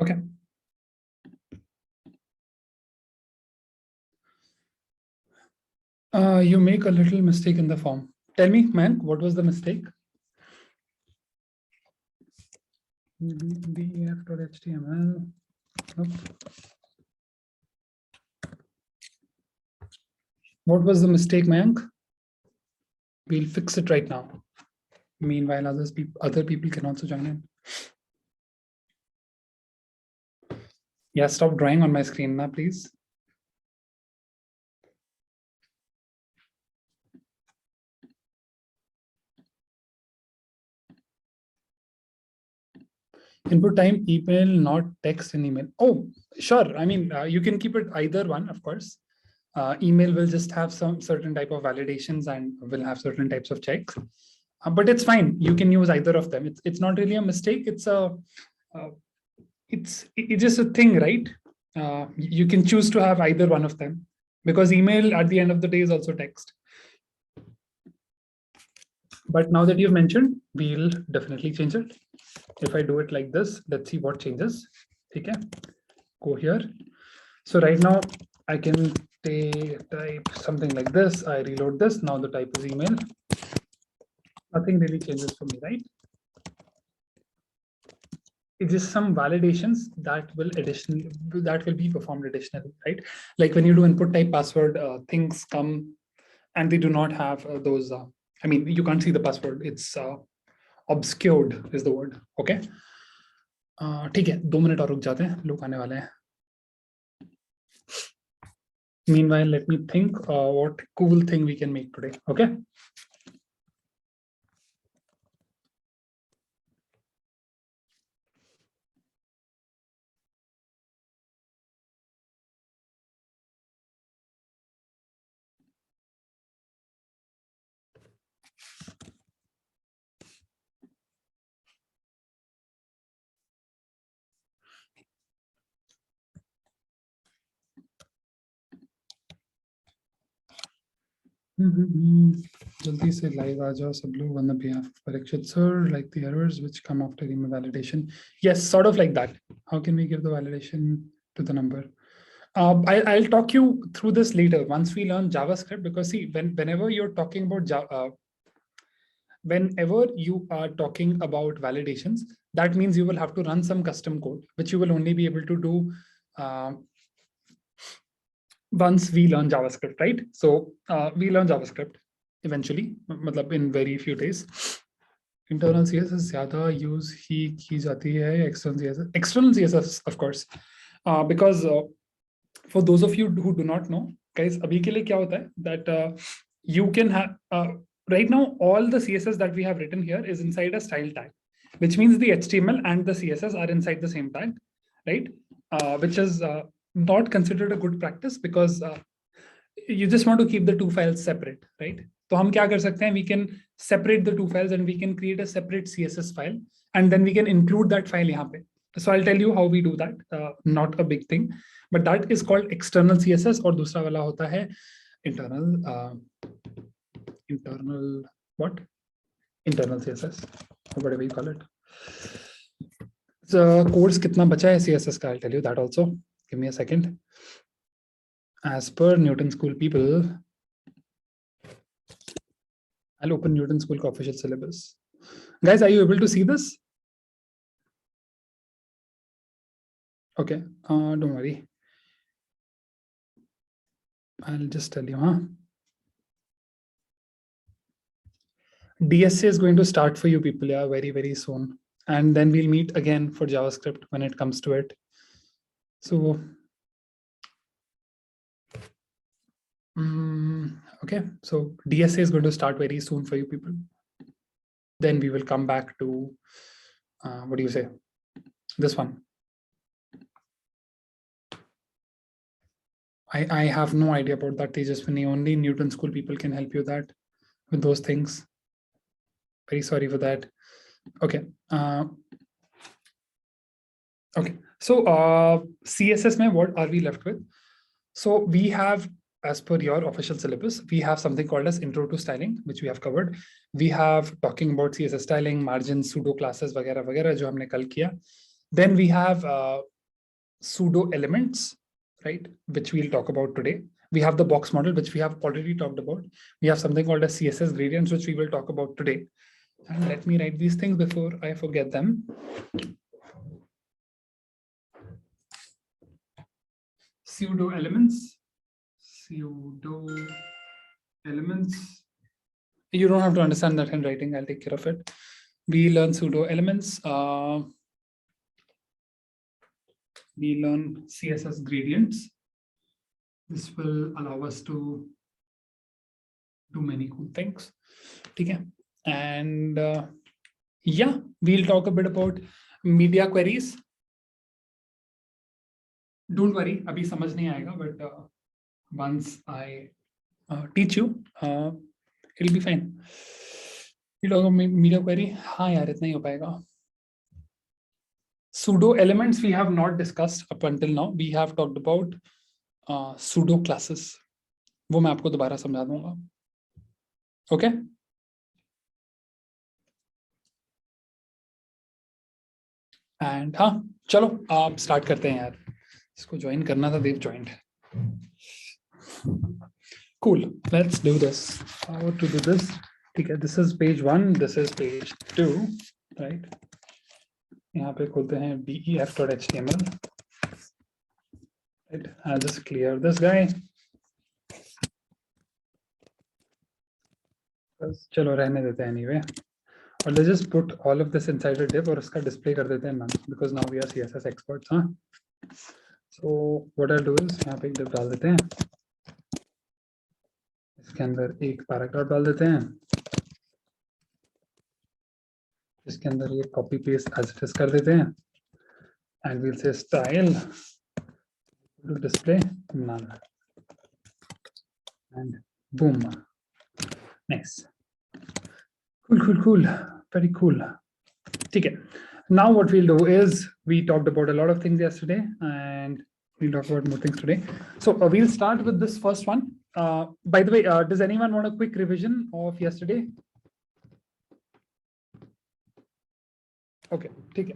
Okay. You make a little mistake in the form. Tell me, man, what was the mistake? def.html. Nope. What was the mistake, Mayank? We'll fix it right now. Meanwhile, other people can also join in. Yeah, stop drawing on my screen now, please. Input time, email, not text and email. Oh, sure. I mean, you can keep it either one, of course. Email will just have some certain type of validations and will have certain types of checks. But it's fine. You can use either of them. It's not really a mistake. It's just a thing, right? You can choose to have either one of them because email at the end of the day is also text. But now that you've mentioned, we'll definitely change it. If I do it like this, let's see what changes. Okay, go here. So right now I can type something like this. I reload this. Now the type is email. Nothing really changes for me, right? It's just some validations that will be performed additionally, right? Like when you do input type password, things come and they do not have those. I mean, you can't see the password. It's obscured is the word. Okay. ठीक है, 2 minute और रुक जाते हैं, लोग आने वाले हैं. Meanwhile, let me think what cool thing we can make today. Okay. जल्दी से live आ जाओ सब लोग on the behalf of Parikshit sir, like the errors which come after email validation. Yes, sort of like that. How can we give the validation to the number? I'll talk you through this later once we learn JavaScript, because see, whenever you're talking about whenever you are talking about validations, that means you will have to run some custom code, which you will only be able to do once we learn JavaScript, right? So we learn JavaScript eventually, मतलब in very few days. Internal CSS ज़्यादा use ही की जाती है, external CSS of course, because for those of you who do not know, guys, अभी के लिए क्या होता है that you can have right now all the CSS that we have written here is inside a style tag, which means the HTML and the CSS are inside the same tag, right? Which is not considered a good practice because you just want to keep the two files separate, right? तो हम क्या कर सकते हैं? We can separate the two files and we can create a separate CSS file, and then we can include that file यहाँ पे. So I'll tell you how we do that. Not a big thing, but that is called external CSS. और दूसरा वाला होता है internal what? Internal CSS, or whatever you call it. The course कितना बचा है CSS का? I'll tell you that also. Give me a second. As per Newton School people, I'll open Newton School official syllabus. Guys, are you able to see this? Okay, don't worry. I'll just tell you, huh? DSA is going to start for you people, yeah, very, very soon. And then we'll meet again for JavaScript when it comes to it. So, okay, so DSA is going to start very soon for you people. Then we will come back to, what do you say? This one. I have no idea about that, Tejaswini. Only Newton School people can help you with those things. Very sorry for that. Okay. Okay. So CSS, mein, what are we left with? So we have, as per your official syllabus, we have something called as intro to styling, which we have covered. We have talking about CSS styling, margins, pseudo classes, वगैरह वगैरह जो हमने कल किया. Then we have pseudo elements, right, which we'll talk about today. We have the box model, which we have already talked about. We have something called as CSS gradients, which we will talk about today. And let me write these things before I forget them. Pseudo elements. You don't have to understand that handwriting. I'll take care of it. We learn pseudo elements. We learn CSS gradients. This will allow us to do many cool things. Okay. And yeah, we'll talk a bit about media queries. Don't worry, abhi samajh nahi aayega, but once I teach you, it'll be fine. We'll talk about media query. हाँ यार, इतना ही हो पाएगा. Pseudo elements we have not discussed up until now. We have talked about pseudo classes. वो मैं आपको दोबारा समझा दूंगा. Okay? And हाँ, चलो आप स्टार्ट करते हैं यार. इसको ज्वाइन करना था, they've joined. Cool. Let's do this. How to do this? Okay, this is page 1. This is page 2. Right? यहाँ पे खोलते हैं def.html. Right? I'll just clear this guy. चलो रहने देते हैं anyway. Or let's just put all of this inside a div और उसका display कर देते हैं none, because now we are CSS experts, huh? So what I'll do is यहाँ पे एक div डाल देते हैं. इसके अंदर एक पैराग्राफ डाल देते हैं. इसके अंदर ये copy paste as it is कर देते हैं. And we'll say style to display none. And boom. Nice. Cool. Very cool. Okay. Now what we'll do is we talked about a lot of things yesterday and we'll talk about more things today. So we'll start with this first one. By the way, does anyone want a quick revision of yesterday? Okay. Okay.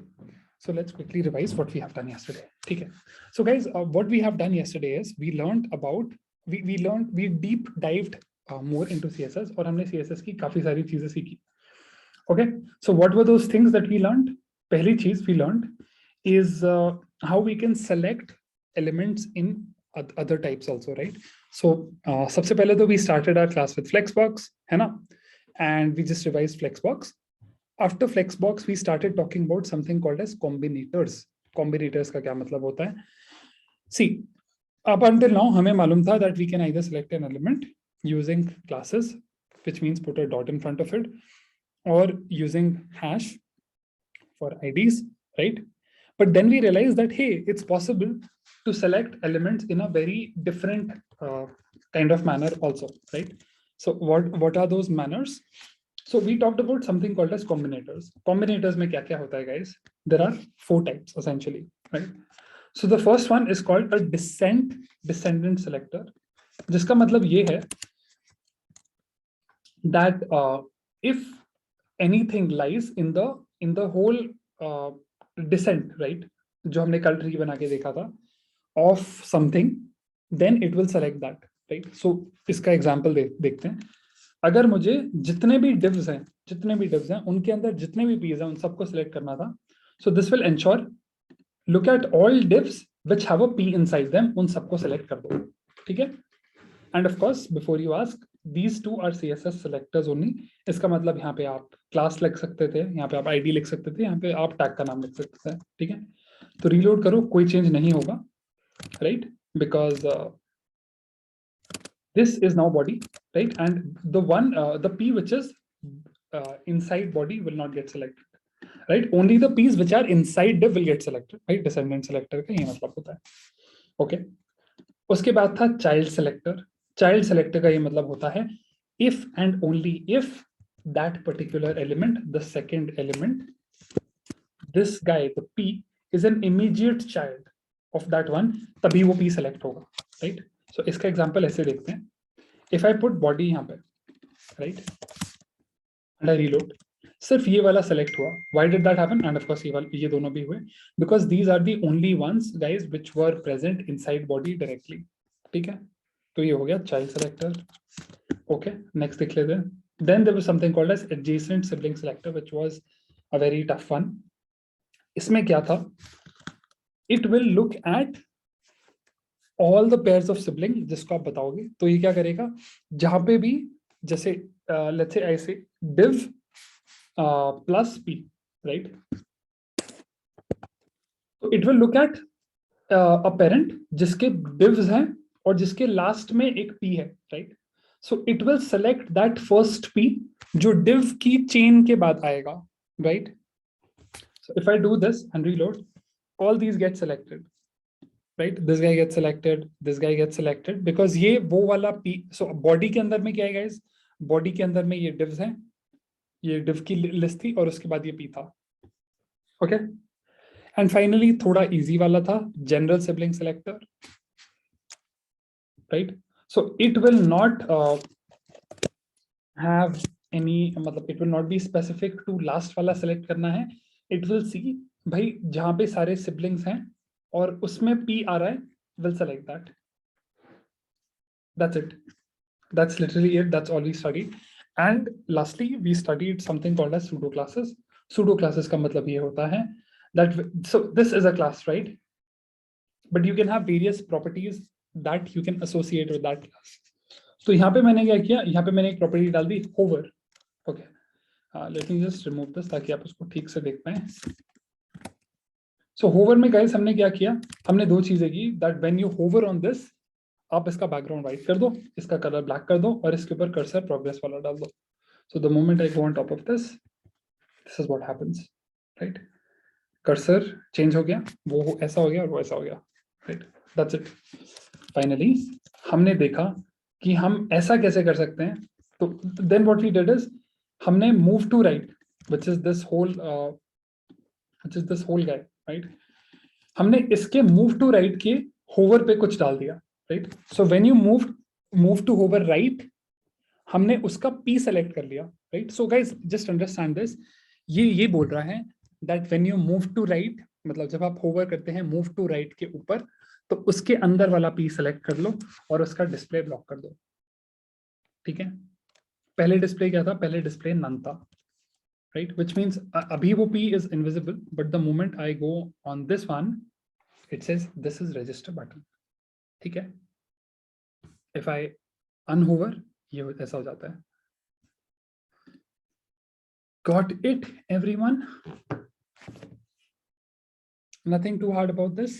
So let's quickly revise what we have done yesterday. Okay. So guys, what we have done yesterday is we learned about, we deep dived more into CSS और हमने CSS की काफी सारी चीजें सीखी. Okay, so what were those things that we learned? पहली चीज we learned is how we can select elements in other types also, right? So सबसे पहले तो we started our class with Flexbox, है ना? And we just revised Flexbox. After Flexbox, we started talking about something called as combinators. Combinators का क्या मतलब होता है? See, up until now, हमें मालूम था that we can either select an element using classes, which means put a dot in front of it, or using hash for IDs, right? But then we realized that, hey, it's possible to select elements in a very different kind of manner also, right? So what are those manners? So we talked about something called as combinators. Combinators में क्या क्या होता है, guys? There are 4 types essentially, right? So the first one is called a descendant selector, जिसका मतलब ये है that if anything lies in the whole descent, right? जो हमने कल ट्री बना के देखा था of something, then it will select that, right? So इसका example देखते हैं. अगर मुझे जितने भी divs हैं उनके अंदर जितने भी p's हैं उन सबको select करना था. So this will ensure, look at all divs which have a p inside them, उन सबको select कर दो, ठीक है? And of course, before you ask, these two are CSS selectors only. इसका मतलब यहाँ पे आप class लिख सकते थे, यहाँ पे आप ID लिख सकते थे, यहाँ पे आप tag का नाम लिख सकते थे, ठीक है? तो reload करो, कोई change नहीं होगा, right? Because this is now body, right? And the P which is inside body will not get selected, right? Only the P's which are inside div will get selected, right? Descendant selector का ये मतलब होता है, okay? उसके बाद था child selector. Child selector का ये मतलब होता है if and only if that particular element, the second element, this guy, the P, is an immediate child of that one, तभी वो P select होगा, right? So इसका example ऐसे देखते हैं. If I put body यहाँ पे, right, and I reload, सिर्फ ये वाला सेलेक्ट हुआ. Why did that happen? And of course ये दोनों भी हुए because these are the only ones guys which were present inside body directly. ठीक है, तो ये हो गया child selector. Okay, next देख लेते हैं. Then there was something called as adjacent sibling selector which was a very tough one. इसमें क्या था? It will look at all the pairs of sibling जिसको आप बताओगे. तो ये क्या करेगा, जहां पे भी जैसे let's say ऐसे div plus p, right? So it will look at a parent जिसके divs हैं और जिसके लास्ट में एक p है, right? So it will select that first p जो div की chain के बाद आएगा, right? So if I do this and reload, all these get selected, right? This guy gets selected, this guy gets selected because ये वो वाला p. So body के अंदर में क्या है guys? Body के अंदर में ये divs हैं, ये div की लिस्ट थी और उसके बाद ये p था. Okay? And finally थोड़ा easy वाला था general sibling selector, right? So it will not have any, मतलब it will not be specific to last वाला select करना है. It will see भाई जहां पे सारे siblings हैं और उसमें p आ रहा है, will select that. That's it. That's literally it. That's all we studied. And lastly, we studied something called as pseudo classes. Pseudo classes का मतलब ये होता है that so this is a class, right? But you can have various properties that you can associate with that class. तो यहाँ पे मैंने क्या किया, यहाँ पे मैंने एक प्रॉपर्टी डाल दी hover. Okay. Let me just remove this ताकि आप उसको ठीक से देख पाएं. So hover में guys हमने क्या किया, हमने दो चीजें की. That when you hover on this, आप इसका बैकग्राउंड व्हाइट कर दो, इसका कलर ब्लैक कर दो और इसके ऊपर कर्सर प्रोग्रेस वाला डाल दो. So the moment I go on top of this is what happens, right? Cursor change हो गया, वो ऐसा हो गया और वो ऐसा हो गया, राइट? That's it. फाइनली हमने देखा कि हम ऐसा कैसे कर सकते हैं. तो then what we did is हमने move to right which is this whole guy, right? हमने इसके मूव टू राइट के होवर पे कुछ डाल दिया, right? So when you move to hover right, हमने उसका p select कर लिया, right? So guys just understand this. ये बोल रहा है that when you move to right, मतलब जब आप hover करते हैं move to right के ऊपर, तो उसके अंदर वाला p select कर लो और उसका डिस्प्ले ब्लॉक कर दो. ठीक है, पहले डिस्प्ले क्या था, पहले डिस्प्ले नन था, right? Which means अभी वो p is invisible, but the moment I go on this one, it says this is register button. ठीक है, if I unhover ये ऐसा हो जाता है. Got it everyone? Nothing too hard about this.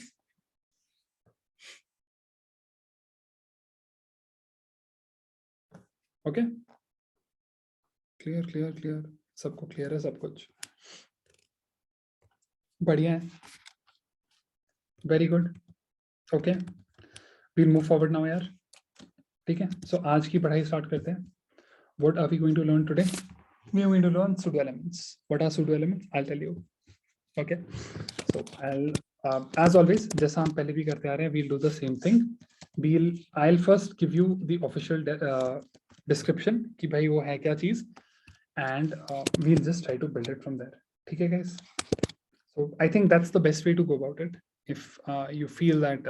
Okay, clear. सबको क्लियर है सब कुछ? बढ़िया है, very good. Okay, we'll move forward now यार. ठीक है, so आज की पढ़ाई स्टार्ट करते हैं. What are we going to learn today? We are going to learn pseudo elements. What are pseudo elements? I'll tell you. Okay, so as always जैसा हम पहले भी करते आ रहे हैं, we'll do the same thing. I'll first give you the official description कि भाई वो है क्या चीज, and we'll just try to build it from there. ठीक है guys? So I think that's the best way to go about it. If you feel that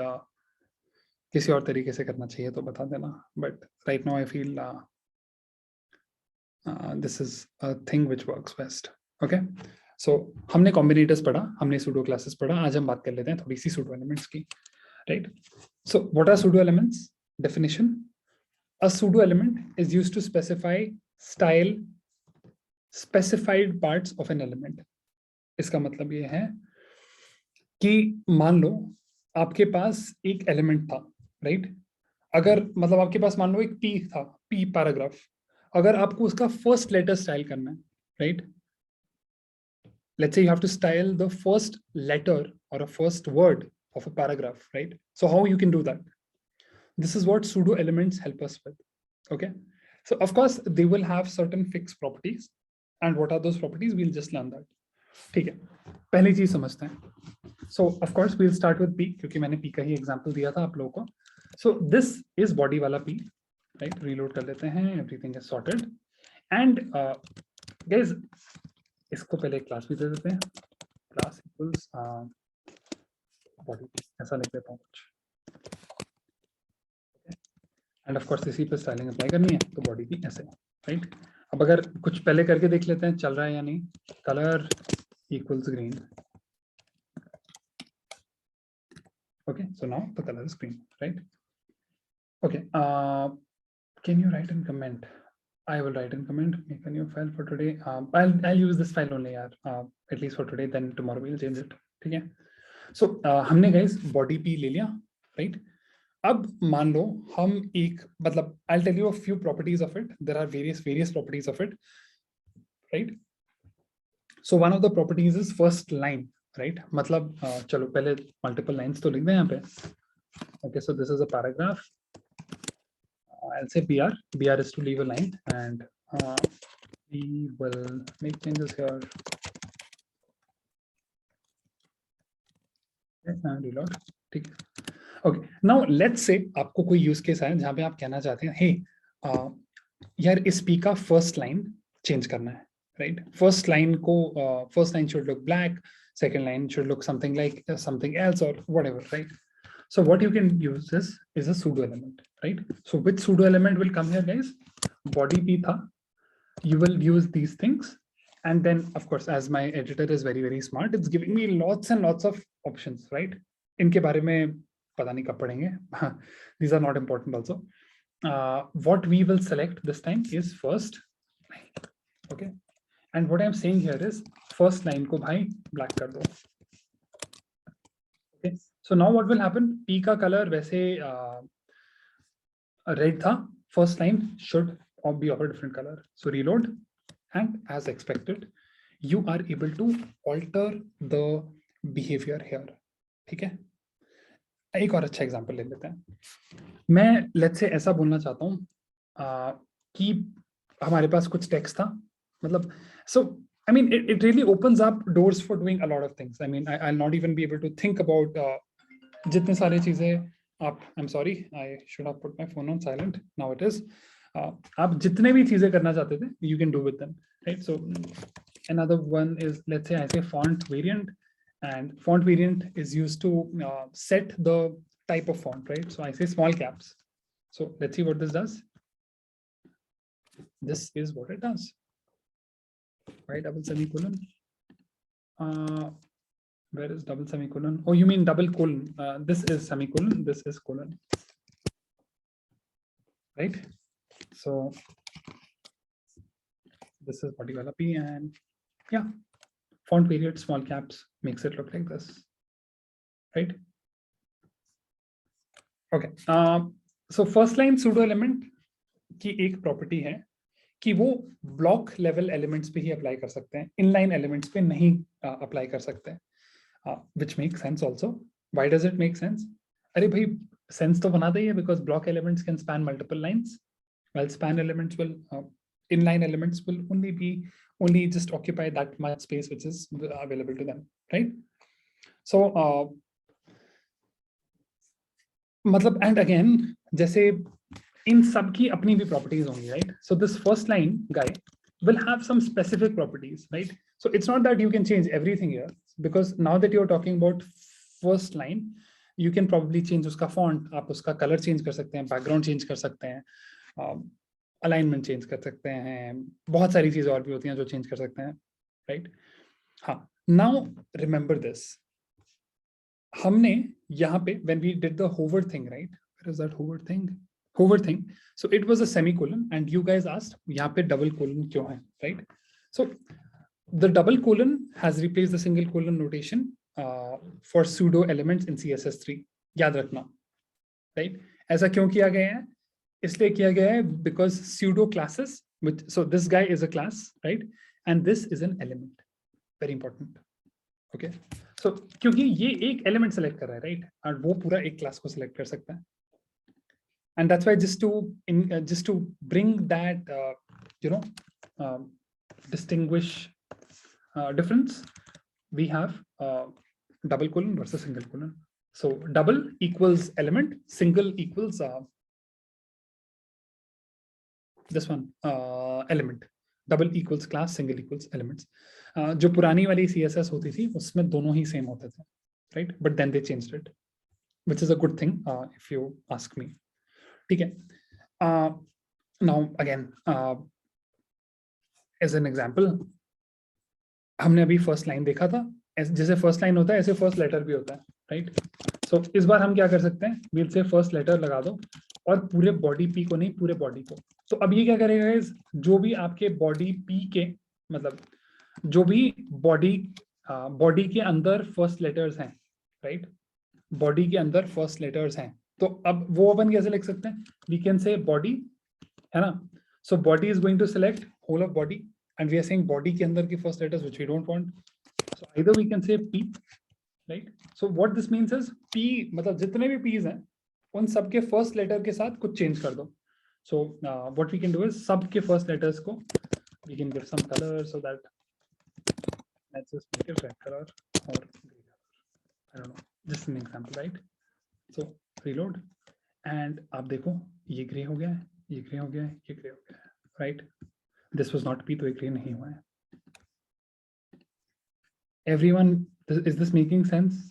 किसी और तरीके से करना चाहिए तो बता देना, but right now I feel this is a thing which works best. Okay, so हमने combinators पढ़ा, हमने pseudo classes पढ़ा. आज हम बात कर लेते हैं थोड़ी सी pseudo elements की, right? So what are pseudo elements? Definition: a pseudo element is used to specify style specified parts of an element. इसका मतलब ये है कि मान लो आपके पास एक एलिमेंट था, राइट? अगर मतलब आपके पास मान लो एक p था, p पैराग्राफ. अगर आपको उसका फर्स्ट लेटर स्टाइल करना है, right? Let's say you have to style the first letter or a first word of a paragraph, right? So how you can do that? This is what pseudo elements help us with. Okay, so of course they will have certain fixed properties, and what are those properties? We'll just learn that. ठीक है, पहली चीज समझते हैं. So of course we'll start with p क्योंकि मैंने p का ही example दिया था आप लोगों को. So this is body वाला p, right? Reload कर लेते हैं. Everything is sorted. And guys, इसको पहले क्लास भी दे देते हैं, क्लास इक्वल्स बॉडी, ऐसा लिख देता हूँ कुछ, एंड ऑफ कोर्स इसी पे स्टाइलिंग अप्लाई करनी है, तो बॉडी की ऐसे, राइट। अब अगर कुछ पहले करके देख लेते हैं चल रहा है या नहीं, colour equals green, okay, so now the color is green, right? Okay, can you write in comment? I will write in comment, make a new file for today. I'll use this file only, at least for today, then tomorrow we'll change it. ठीक है? So हमने guys body p ले लिया, right? अब मान लो हम एक मतलब I'll tell you a few properties of it. There are various properties of it, right? So one of the properties is first line, right? मतलब चलो पहले multiple lines तो लिख दें यहाँ पे. Okay, so this is a paragraph. I'll say BR. BR is to leave a line, and we will make changes here. Okay, and reload. ठीक है. Okay, now let's say आपको कोई use case है जहाँ पे आप कहना चाहते हैं, hey, यार इस P का first line change करना है, right? First line should look black. Second line should look something like something else or whatever, right? So what you can use this is a pseudo element, right? So which pseudo element will come here, guys? Body P tha. You will use these things. And then, of course, as my editor is very smart, it's giving me lots and lots of options, right? इनके बारे में पता नहीं कब पढ़ेंगे. These are not important also. What we will select this time is first line. Okay. And what I'm saying here is first line को भाई black कर दो. Okay. So now what will happen? P का color वैसे red था. First line should be of a different color. So reload, and as expected, you are able to alter the behavior here. ठीक है? एक और अच्छा एग्जाम्पल ले लेते हैं. मैं लेट्स से ऐसा बोलना चाहता हूँ कि हमारे पास कुछ टेक्स्ट था, मतलब so I mean it really opens up doors for doing a lot of things. I mean I'll not even be able to think about जितने सारे चीजें आप, I'm sorry, I should have put my phone on silent. Now it is. आप जितने भी चीजें करना चाहते थे, you can do with them, right? So another one is, let's say I say font variant, and font variant is used to set the type of font, right? So I say small caps. So let's see what this does. This is what it does, right? Double semicolon. Where is double semicolon? Oh, you mean double colon. This is semicolon, this is colon, right? So this is body wala P, and yeah, font variant small caps makes it look like this, right? Okay. So first line pseudo element की एक property है कि वो block level elements पे ही apply कर सकते हैं, inline elements पे नहीं apply कर सकते हैं, which makes sense also. Why does it make sense? अरे भाई sense तो बनाता ही है, because block elements can span multiple lines, while span elements will inline elements will only just occupy that much space which is available to them, right? So मतलब, and again जैसे इन सब की अपनी भी properties होंगी, right? So this first line guy will have some specific properties, right? So it's not that you can change everything here, because now that you're talking about first line, you can probably change उसका font, आप उसका color change कर सकते हैं, background change कर सकते हैं, alignment change कर सकते हैं, बहुत सारी चीजें और भी होती हैं जो change कर सकते हैं, right? हाँ, now remember this. हमने यहाँ पे when we did the hover thing, right? Where is that hover thing? Hover thing. So it was a semicolon, and you guys asked यहाँ पे double colon क्यों है, right? So the double colon has replaced the single colon notation for pseudo elements in CSS3. याद रखना, right? ऐसा क्यों किया गया है? इसलिए किया गया है because pseudo classes, so this guy is a class, right? And this is an element. Very important. Okay. So क्योंकि ये एक element select कर रहा है, right? और वो पूरा एक class को select कर सकता है. And that's why just to bring that distinguish difference, we have double colon versus single colon. So double equals element, single equals this one element. Double equals class, single equals elements. जो पुरानी वाली CSS होती थी उसमें दोनों ही same होते थे, right, but then they changed it, which is a good thing if you ask me. ठीक है, now again as an example, हमने अभी फर्स्ट लाइन देखा था, जैसे फर्स्ट लाइन होता है ऐसे फर्स्ट लेटर भी होता है, राइट। सो इस बार हम क्या कर सकते हैं, we'll say फर्स्ट लेटर लगा दो और पूरे बॉडी पी को नहीं, पूरे बॉडी को। तो अब ये क्या करेगा गाइस, जो भी आपके बॉडी पी के, मतलब जो भी बॉडी के अंदर फर्स्ट लेटर्स हैं, राइट, बॉडी के अंदर फर्स्ट लेटर्स हैं, तो अब वो अपन कैसे लिख सकते हैं, वी कैन से बॉडी, है ना। So body is going to select whole of body and we are saying body के अंदर की first letters which we don't want, so either we can say P, right. So what this means is P, मतलब जितने भी Ps हैं उन सबके first letter के साथ कुछ चेंज कर दो। So what we can do is सबके फर्स्ट लेटर्स को we can give some colour so that let's just make it red colour और I don't know, just an example, right? So reload and आप देखो ये grey हो गया है, ये ग्रे हो गया है, ये ग्रे हो गया है, right? This was not P, तो ये ग्रे नहीं हुआ है। Everyone, is this making sense?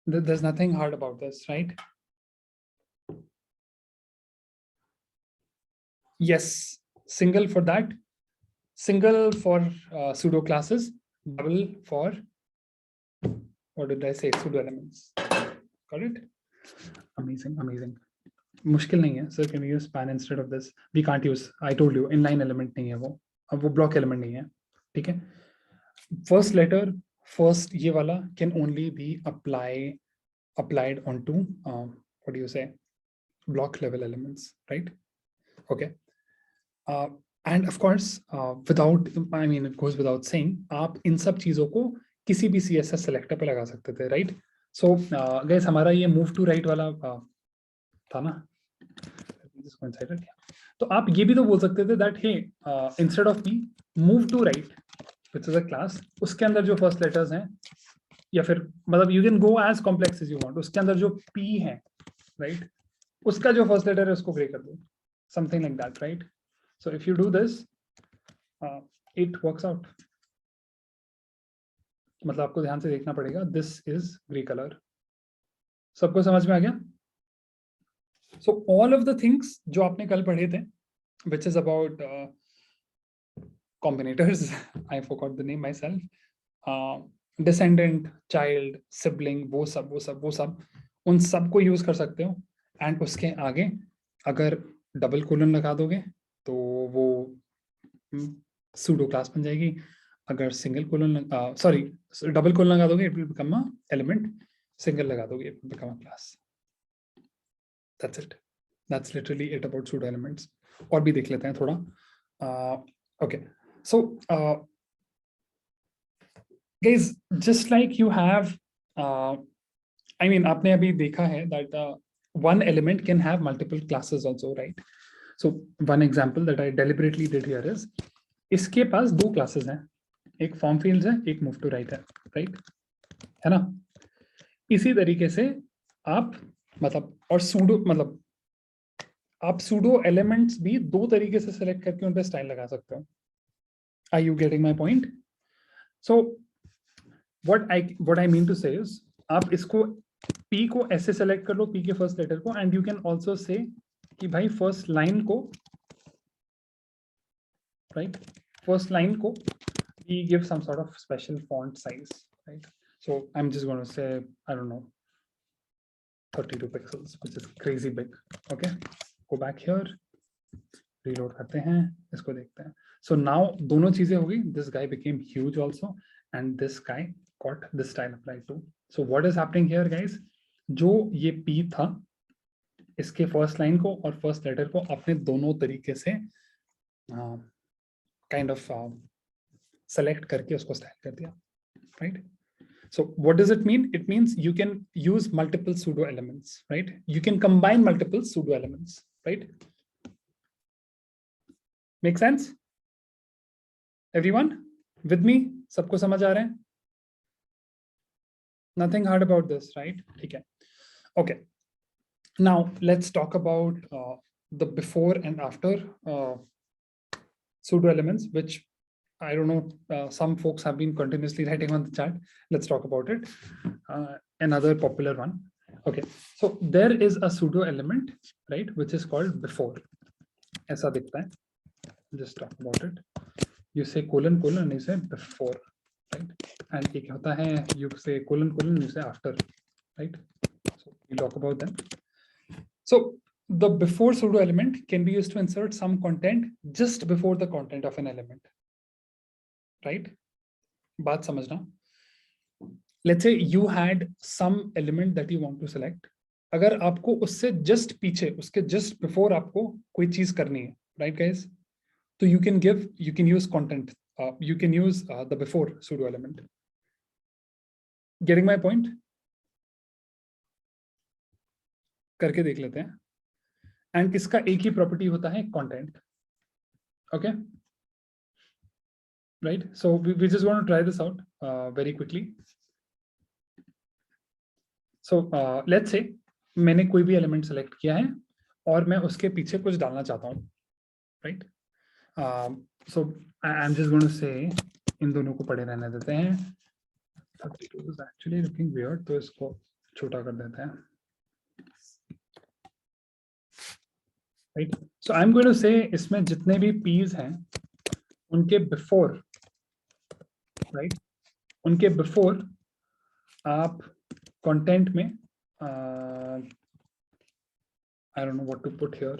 There's nothing hard about this, right? Yes, single for that, single for pseudo classes, double for, what did I say, pseudo elements. Got it? Amazing, amazing. मुश्किल नहीं है सर, can use span instead of this, we can't use, I told you inline element नहीं है वो, अब वो block element नहीं है, ठीक है। फर्स्ट लेटर, फर्स्ट ये वाला can only be applied onto what do you say, block level elements, right? Okay, and of course without, I mean it goes without saying, आप इन सब चीजों को किसी भी CSS सेलेक्टर पे लगा सकते थे, राइट। सो गाइस हमारा ये मूव टू राइट वाला था ना, तो आप ये भी तो बोल सकते थे that hey instead of P move to right which is a class, उसके अंदर जो फर्स्ट लेटर्स हैं, या फिर मतलब you can go as complex as you want, उसके अंदर जो पी है, राइट, उसका जो फर्स्ट लेटर है उसको ग्रे कर दो, something like that, right. So if you do this it works out, मतलब आपको ध्यान से देखना पड़ेगा, दिस इज ग्रे कलर। सबको समझ में आ गया? So all of the things जो आपने कल पढ़े थे, which is about combinators, I forgot the name myself, descendant, child, sibling, वो सब उन सब को यूज कर सकते हो, एंड उसके आगे अगर डबल कोलन लगा दोगे तो वो सूडो क्लास बन जाएगी, अगर single colon sorry double colon लगा दोगे it will become a element, single लगा दोगे it will become a class. That's it. That's literally it about pseudo elements. और भी देख लेते हैं थोड़ा। Okay, so guys, just like you have, I mean आपने अभी देखा है that one element can have multiple classes also, right? So one example that I deliberately did here is, इसके पास दो classes हैं, एक form fields है, एक move to right है, right? है ना? इसी तरीके से आप मतलब, और सूडो मतलब आप सूडो एलिमेंट्स भी दो तरीके से सेलेक्ट करके उन पे स्टाइल लगा सकते हो। Are you getting my point? So what I mean to say is, आप इसको पी को ऐसे सेलेक्ट कर लो, पी के फर्स्ट लेटर को, and you can also say कि भाई फर्स्ट लाइन को, राइट, फर्स्ट लाइन को we give some sort of special font size, right. So I am just gonna say I don't know 32 pixels, which is crazy big. Okay, go back here, reload करते हैं, इसको देखते हैं। So now दोनों चीजें हो गई, this guy became huge also and this guy got this style applied too. So what is happening here guys, जो ये P था, इसके फर्स्ट लाइन को और फर्स्ट लेटर को आपने दोनों तरीके से काइंड ऑफ सेलेक्ट करके उसको स्टाइल कर दिया, right. So what does it mean? It means you can use multiple pseudo elements, right? You can combine multiple pseudo elements, right? Make sense? Everyone with me? सबको समझ आ रहा है? Nothing hard about this, right? ठीक है. Okay. Now let's talk about the before and after pseudo elements, which I don't know, some folks have been continuously writing on the chat. Let's talk about it. Another popular one. Okay, so there is a pseudo element, right, which is called before. ऐसा दिखता है. Just talk about it. You say colon colon, you say before, right? And एक होता है you say colon colon, you say after, right? So we talk about them. So the before pseudo element can be used to insert some content just before the content of an element, right? बात समझना. Let's say you had some element that you want to select. अगर आपको उससे just पीछे, उसके just before आपको कोई चीज करनी है, right guys? So you can use content. You can use the before pseudo element. Getting my point? करके देख लेते हैं. And इसका एक ही property होता है content. Okay? Right? So we just want to try this out very quickly. So let's say मैंने कोई भी element select किया है और मैं उसके पीछे कुछ डालना चाहता हूँ, right? So I'm just going to say इन दोनों को पड़े रहने देते हैं. 32 is actually looking weird, तो इसको छोटा कर देते हैं. Right? So I'm going to say इसमें जितने भी p's हैं उनके before, right? उनके before आप content में I don't know what to put here.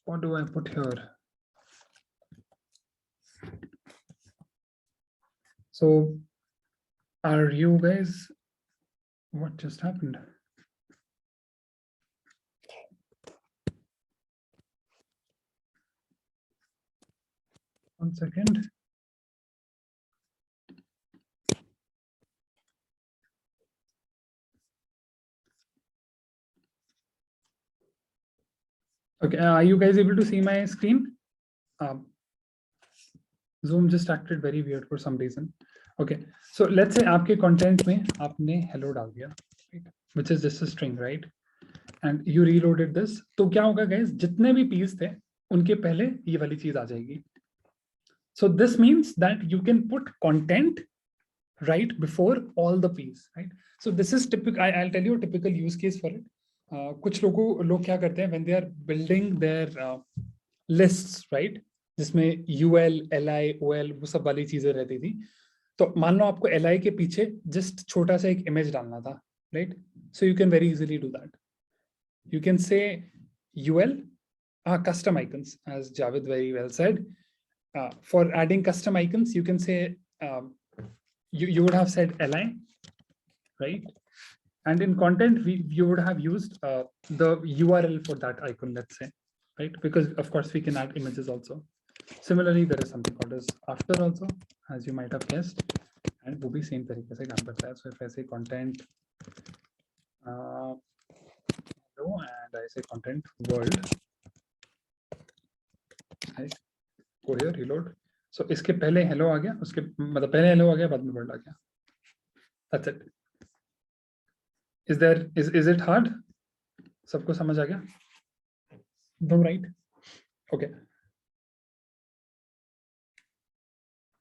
What do I put here? So are you guys, what just happened? One second. Okay, are you guys able to see my screen? Zoom just acted very weird for some reason. Okay, so let's say आपके content में आपने hello डाल दिया, right? Which is just a string, right? And you reloaded this. तो क्या होगा guys? जितने भी p's थे उनके पहले ये वाली चीज आ जाएगी. So this means that you can put content right before all the p's, right? So this is typical. I'll tell you a typical use case for it. कुछ लोग क्या करते हैं when they are building their lists, right? जिसमें UL, LI, OL वो सब वाली चीजें रहती थी. तो मान लो आपको LI के पीछे just छोटा सा एक image डालना था, right? So you can very easily do that. You can say UL, custom icons, as Javed very well said. For adding custom icons, you can say you would have said LI, right? And in content, you would have used the URL for that icon, let's say, right? Because of course we can add images also. Similarly, there is something called as after also, as you might have guessed, and वो भी same तरीके से काम करता है. So if I say content, and I say content world, right? Go here, reload. So इसके पहले hello आ गया, उसके मतलब पहले hello आ गया, बाद में world आ गया. That's it. Is it hard? सबको समझ आ गया? No, right? Okay.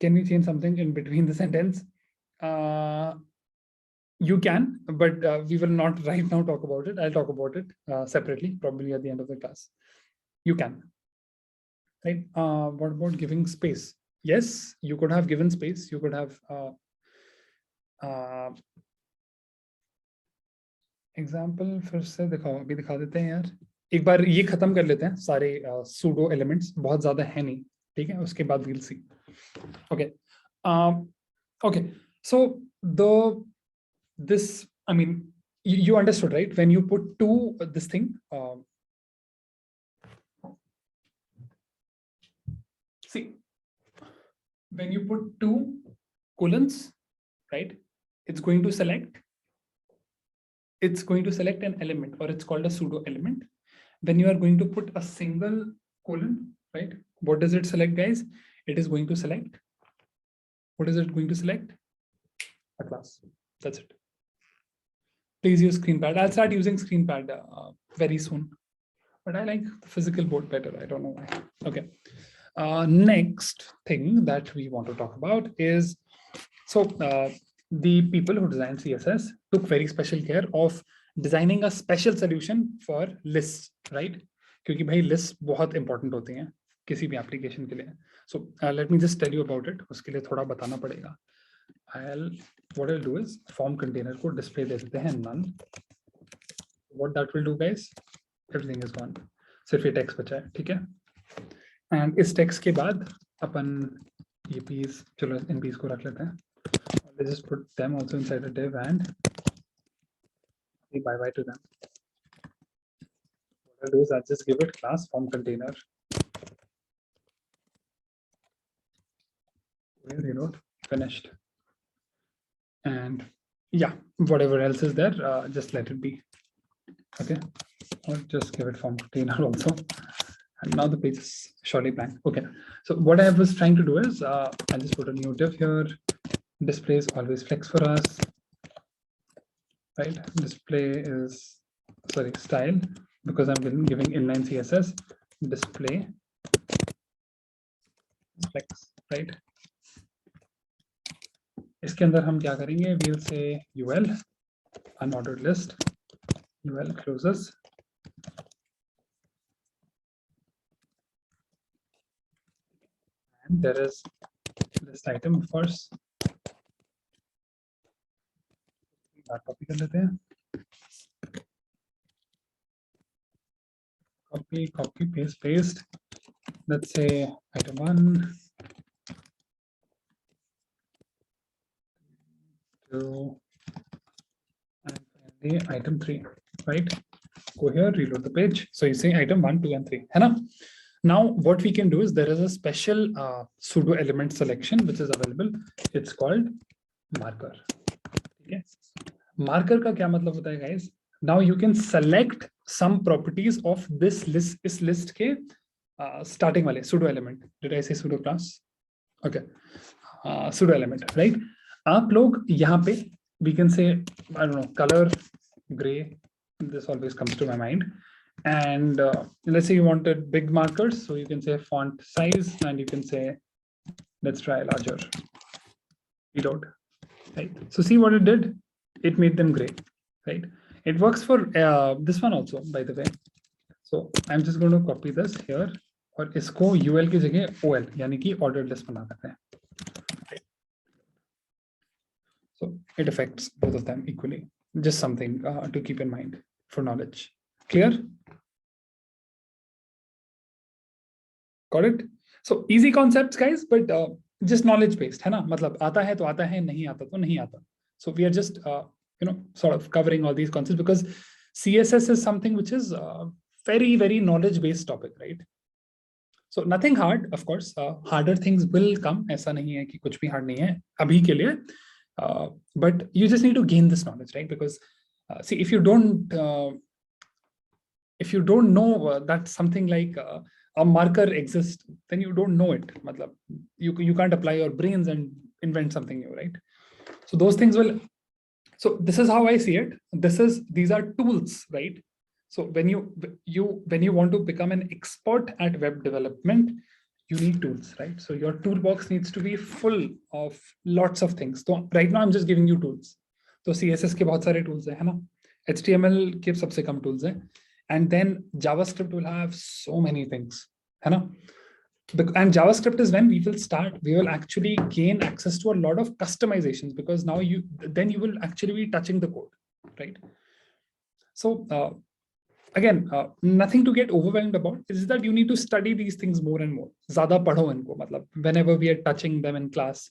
Can we change something in between the sentence? You can, but we will not right now talk about it. I'll talk about it separately, probably at the end of the class. You can. Right? What about giving space? Yes, you could have given space. You could have example फिर से दिखाओ, अभी दिखा देते हैं यार. एक बार ये खत्म कर लेते हैं सारे सूडो एलिमेंट्स, बहुत ज्यादा है नहीं, ठीक है? उसके बाद we'll see. Okay. Okay. So this, I mean, you understood, right? When you put two this thing. See, when you put two colons, right? It's going to select an element, or it's called a pseudo element. When you are going to put a single colon, right? What does it select, guys? It is going to select. What is it going to select? A class. That's it. Please use ScreenPad. I'll start using ScreenPad very soon. but I like the physical board better. I don't know why. Okay. Next thing that we want to talk about is, so the people who designed CSS took very special care of designing a special solution for lists, right? क्योंकि भाई lists बहुत important होती हैं किसी भी application के लिए. So let me just tell you about it. उसके लिए थोड़ा बताना पड़ेगा. What I'll do is form container को display दे देते हैं none. What that will do, guys? Everything is gone. सिर्फ ये text बचा है, ठीक है? And इस text के बाद अपन ये piece, चलो इन piece को रख लेते हैं. Let's just put them also inside a div and say bye-bye to them. What I'll do is I'll just give it class form container. Reload, finished. And yeah, whatever else is there, just let it be. Okay, or just give it form container also. And now the page is surely blank. Okay, so what I was trying to do is I'll just put a new div here. Display is always flex for us, right? Display is, sorry, style, because I'm giving inline CSS. Display flex, right? इसके अंदर हम क्या करेंगे? We'll say UL unordered list. UL closes. And there is list item, of course. Copy कर लेते हैं. Copy, paste. Let's say item 1, 2, and finally item 3, right? Go here, reload the page. So you say item 1, 2, and 3. है ना? Now what we can do is there is a special pseudo element selection which is available. It's called marker. Okay. Marker का क्या मतलब होता है, guys? Now you can select some properties of this list. इस list के starting वाले pseudo element. Did I say pseudo class? Okay. Pseudo element, right? आप लोग यहाँ पे we can say, I don't know, color gray. This always comes to my mind. And let's say you wanted big markers, so you can say font size, and you can say, let's try larger. Reload. Right. So see what it did? It made them gray, right? It works for this one also, by the way. So I'm just going to copy this here, और इसको UL की जगह OL यानी कि ordered list बना देते हैं. So it affects both of them equally. Just something to keep in mind for knowledge. Clear? Got it? So easy concepts, guys, but just knowledge based, है ना? मतलब आता है तो आता है, नहीं आता तो नहीं आता. So we are just sort of covering all these concepts because CSS is something which is very, very knowledge based topic, right? So nothing hard, of course. Harder things will come. ऐसा नहीं है कि कुछ भी hard नहीं है अभी के लिए. But you just need to gain this knowledge, right? Because see, if you don't know that something like a marker exists, then you don't know it. Matlab, you can't apply your brains and invent something new, right? So those things will. So this is how I see it. These are tools, right? So when you want to become an expert at web development, you need tools, right? So your toolbox needs to be full of lots of things. So right now I'm just giving you tools. So CSS के बहुत सारे tools है ना? HTML के सबसे कम tools है. And then JavaScript will have so many things, है ना? And JavaScript is when we will actually gain access to a lot of customizations because now you will actually be touching the code, right? So again, nothing to get overwhelmed about. Is that you need to study these things more and more. ज़्यादा पढ़ो इनको, मतलब whenever we are touching them in class,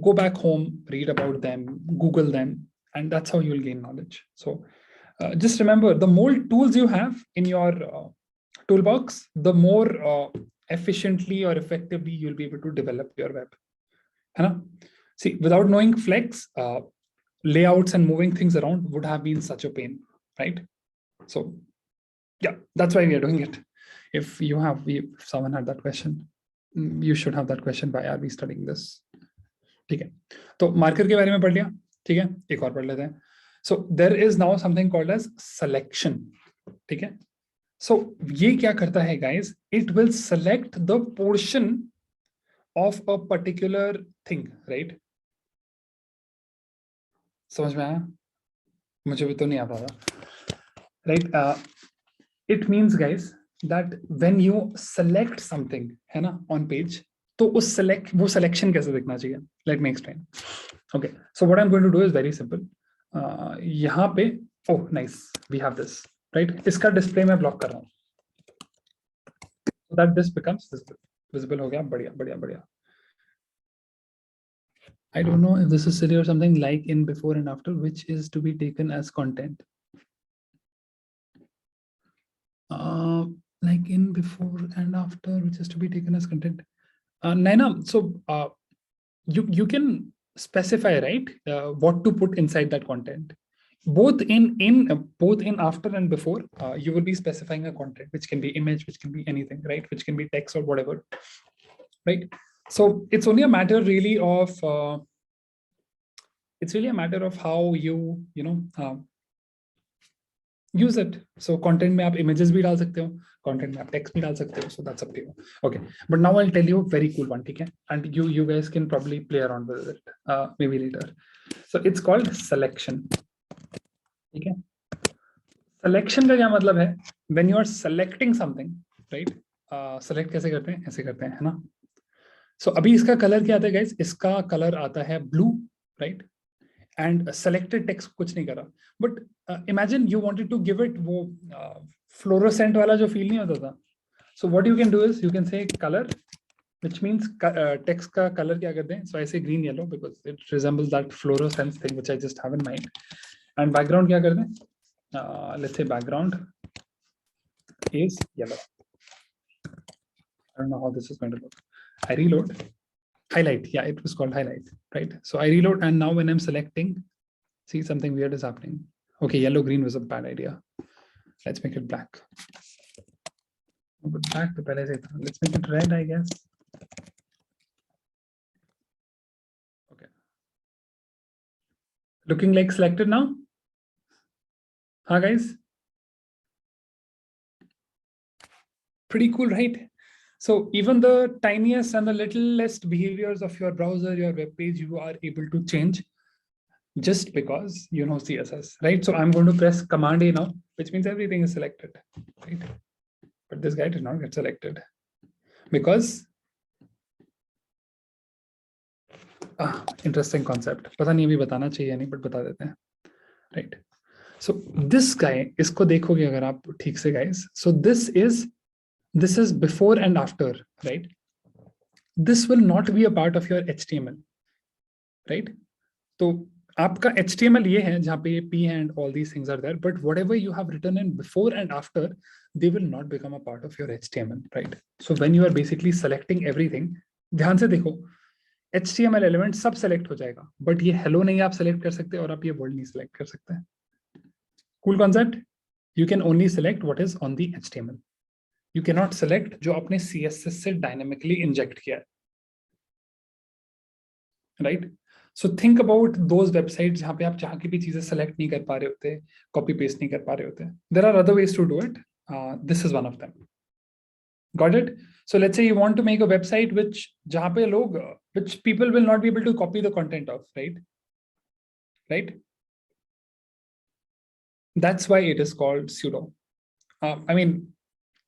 go back home, read about them, Google them, and that's how you'll gain knowledge. So just remember, the more tools you have in your toolbox, the more efficiently or effectively you'll be able to develop your web. See, without knowing Flex, layouts and moving things around would have been such a pain, right? So yeah, that's why we are doing it. If someone had that question, you should have that question. Why are we studying this? ठीक है, तो marker के बारे में पढ़ लिया, ठीक है, एक और पढ़ लेते हैं. So there is now something called as selection. ठीक है, So ये क्या करता है guys? It will select the portion of a particular thing, right? समझ में आया? मुझे भी तो नहीं आता था, right? It means guys that when you select something है ना on page, तो उस वो selection कैसे दिखना चाहिए? Let me explain. Okay, so what I'm going to do is very simple. यहाँ पे oh nice, we have this, right? इसका display मैं block कर रहा हूँ, so that this becomes visible हो गया, बढ़िया बढ़िया बढ़िया. I don't know if this is silly or something, like in before and after, which is to be taken as content. Like in before and after, which is to be taken as content. Naina, so you can specify, right, what to put inside that content. Both in after and before, you will be specifying a content, which can be image, which can be anything, right, which can be text or whatever, right? So it's only a matter really of how you know use it. So content में आप images भी डाल सकते हो, content में आप text भी डाल सकते हो, so that's up to you. Okay, but now I'll tell you a very cool one, ठीक है? And you guys can probably play around with it, maybe later. So it's called selection. ठीक है? Selection का क्या मतलब है? When you are selecting something, right? Select कैसे करते हैं? ऐसे करते हैं, है ना? So अभी इसका color क्या आता है, guys? इसका color आता है blue, right? And selected text कुछ नहीं करा, but imagine you wanted to give it वो fluorescent वाला जो feel नहीं होता था. So what you can do is you can say color, which means text का color क्या करते हैं? So I say green yellow because it resembles that fluorescence thing which I just have in mind. And background क्या करते हैं? Let's say background is yellow. I don't know how this is going to look. I reload. Highlight, yeah, it was called highlight, right? So I reload, and now when I'm selecting, see, something weird is happening. Okay, yellow green was a bad idea. Let's make it black. But black to pehle se tha. Let's make it red, I guess. Okay. Looking like selected now? Huh, guys? Pretty cool, right? So even the tiniest and the littlest behaviors of your browser, your web page, you are able to change just because you know CSS, right? So I'm going to press Command A now, which means everything is selected, right? But this guy did not get selected because interesting concept. पता नहीं अभी बताना चाहिए नहीं, but बता देते हैं, right? So this guy, इसको देखोगे अगर आप ठीक से guys. So this is before and after, right? This will not be a part of your HTML, right? तो आपका HTML ये है जहाँ पे P and all these things are there, but whatever you have written in before and after, they will not become a part of your HTML, right? So when you are basically selecting everything, ध्यान से देखो, HTML element सब select हो जाएगा, but ये hello नहीं आप select कर सकते और आप ये word नहीं select कर सकते. Cool concept? You can only select what is on the HTML. You cannot select जो आपने CSS से dynamically inject किया है, right? So think about those websites जहाँ पे आप जहाँ की भी चीजें select नहीं कर पा रहे होते, copy paste नहीं कर पा रहे होते. There are other ways to do it. This is one of them. Got it? So let's say you want to make a website which जहाँ पे लोग which people will not be able to copy the content of, right? Right? That's why it is called pseudo. I mean,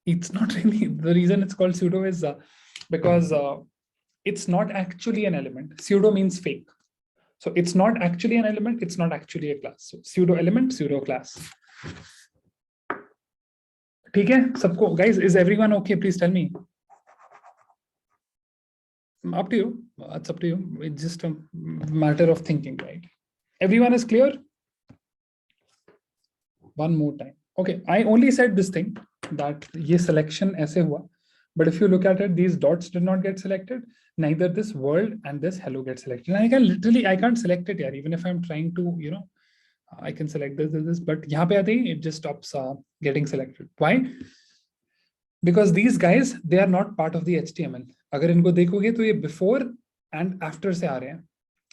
it's not really, the reason it's called pseudo is because it's not actually an element. Pseudo means fake. So it's not actually an element, it's not actually a class. So pseudo element, pseudo class. ठीक है सबको? Guys, is everyone okay? Please tell me. Up to you. It's up to you. It's just a matter of thinking, right? Everyone is clear? One more time. Okay, I only said this thing that ये selection ऐसे हुआ, but if you look at it, these dots did not get selected. Neither this world and this hello get selected. And I can't select it here, even if I'm trying to, you know, I can select this, but यहाँ पे आते ही it just stops getting selected. Why? Because these guys, they are not part of the HTML. अगर इनको देखोगे तो ये before and after से आ रहे हैं.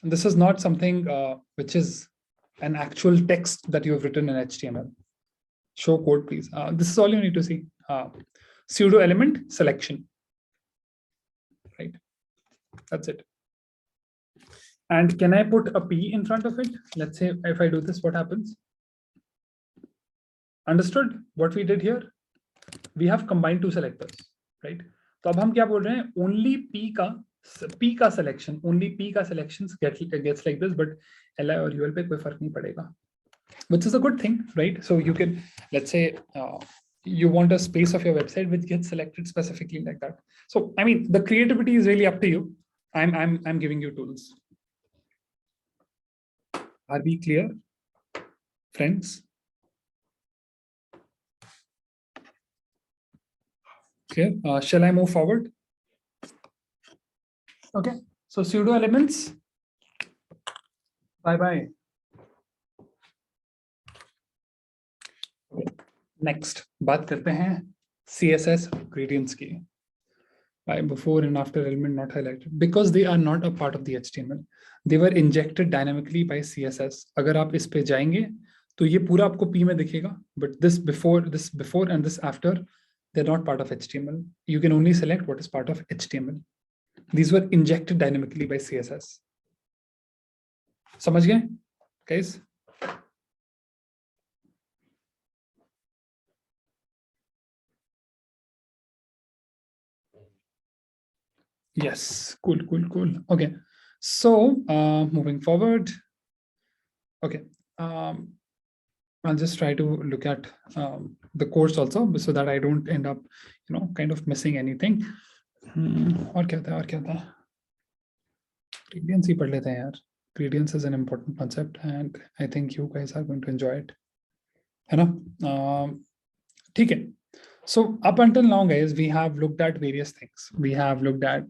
This is not something which is an actual text that you have written in HTML. show code, please. This is all you need to see. Pseudo element selection, right? That's it. And can I put a P in front of it? Let's say if I do this, what happens? Understood what we did here? We have combined two selectors, right? तो अब हम क्या बोल रहे हैं? Only P का selection, only P का selections gets like this, but LI और UL पे कोई फर्क नहीं पड़ेगा, which is a good thing, right? So you can, let's say, you want a space of your website which gets selected specifically like that. So I mean, the creativity is really up to you. I'm giving you tools. Are we clear, friends? Clear? Shall I move forward? Okay. So pseudo elements. Bye bye. Next, बात करते हैं CSS gradients की. By before and after element not highlighted because they are not a part of the HTML. They were injected dynamically by CSS. अगर आप इस पे जाएंगे तो ये पूरा आपको P में दिखेगा, but this before and this after, they're not part of HTML. You can only select what is part of HTML. These were injected dynamically by CSS. समझ गए, guys? Yes, cool. Okay, so moving forward. Okay, I'll just try to look at the course also so that I don't end up, kind of missing anything. और क्या था? Gradients ही पढ़ लेते हैं यार. Gradients is an important concept and I think you guys are going to enjoy it. है ना? ठीक है. So up until now, guys, we have looked at various things. We have looked at,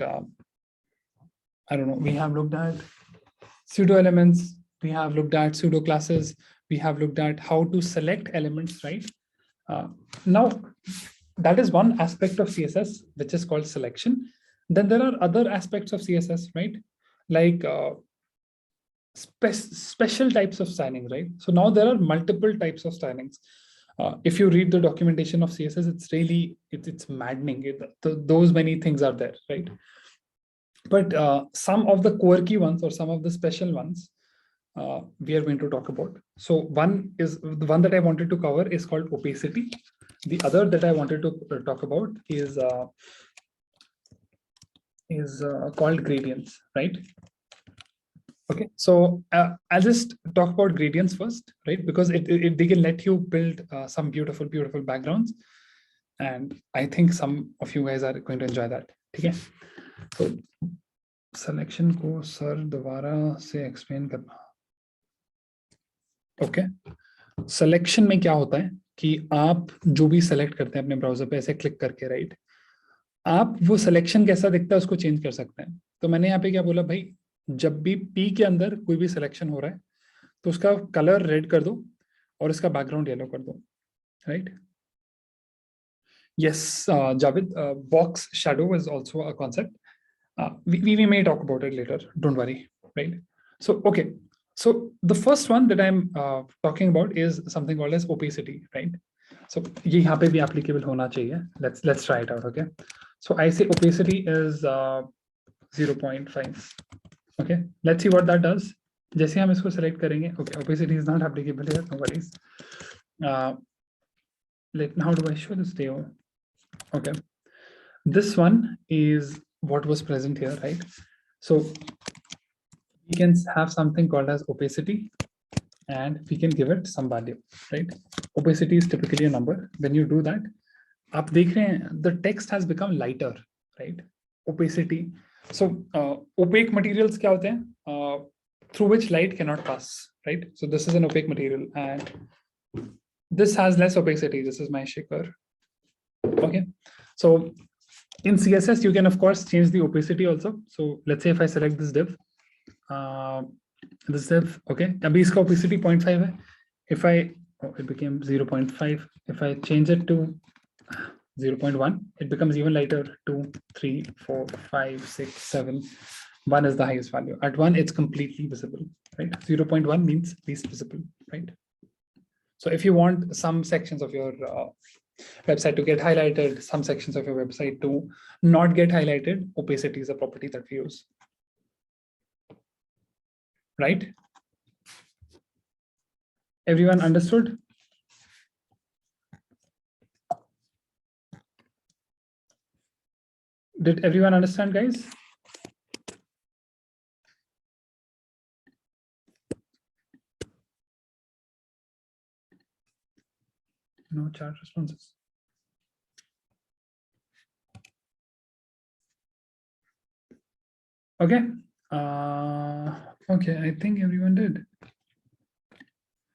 we have looked at pseudo elements. We have looked at pseudo classes. We have looked at how to select elements, right? Now, that is one aspect of CSS, which is called selection. Then there are other aspects of CSS, right? Like special types of stylings, right? So now there are multiple types of stylings. If you read the documentation of CSS, it's really, it's maddening. Those many things are there, right? But some of the quirky ones or some of the special ones, we are going to talk about. So the one that I wanted to cover is called opacity. The other that I wanted to talk about is called gradients, right? Okay, so I'll just talk about gradients first, right? Because they can let you build some beautiful backgrounds, and I think some of you guys are going to enjoy that. Okay, so selection को sir दोबारा से explain करना. Okay, selection में क्या होता है कि आप जो भी select करते हैं अपने browser पे ऐसे click करके, right? आप वो selection कैसा दिखता है उसको change कर सकते हैं. तो मैंने यहाँ पे क्या बोला भाई, जब भी P के अंदर कोई भी सिलेक्शन हो रहा है तो उसका कलर रेड कर दो और इसका बैकग्राउंड येलो कर दो, right? Yes Javed, box shadow is also a concept. we may talk about it later, don't worry, right? So okay, so the first one that I'm talking about is something called as opacity, right? So ये यहाँ पे भी applicable होना चाहिए. Let's try it out. Okay, so I say opacity is 0.5. Okay, let's see what that does. जैसे हम इसको select करेंगे, okay, opacity is not applicable here, no worries. How do I show this to you? Okay, this one is what was present here, right? So we can have something called as opacity and we can give it some value, right? Opacity is typically a number. When you do that, आप देख रहे हैं, the text has become lighter, right? Opacity. So opaque materials क्या होते हैं? Through which light cannot pass, right? So this is an opaque material and this has less opacity. This is my shaker. Okay, so in CSS you can of course change the opacity also. So let's say if I select this div, okay, abhi iska opacity 0.5 hai. If it became 0.5. If I change it to 0.1, it becomes even lighter. 2, 3, 4, 5, 6, 7. 1 is the highest value. At 1, it's completely visible, right? 0.1 means least visible, right? So if you want some sections of your website to get highlighted, some sections of your website to not get highlighted, opacity is a property that we use. Right? Everyone understood? Did everyone understand, guys? No chat responses. Okay. Okay, I think everyone did.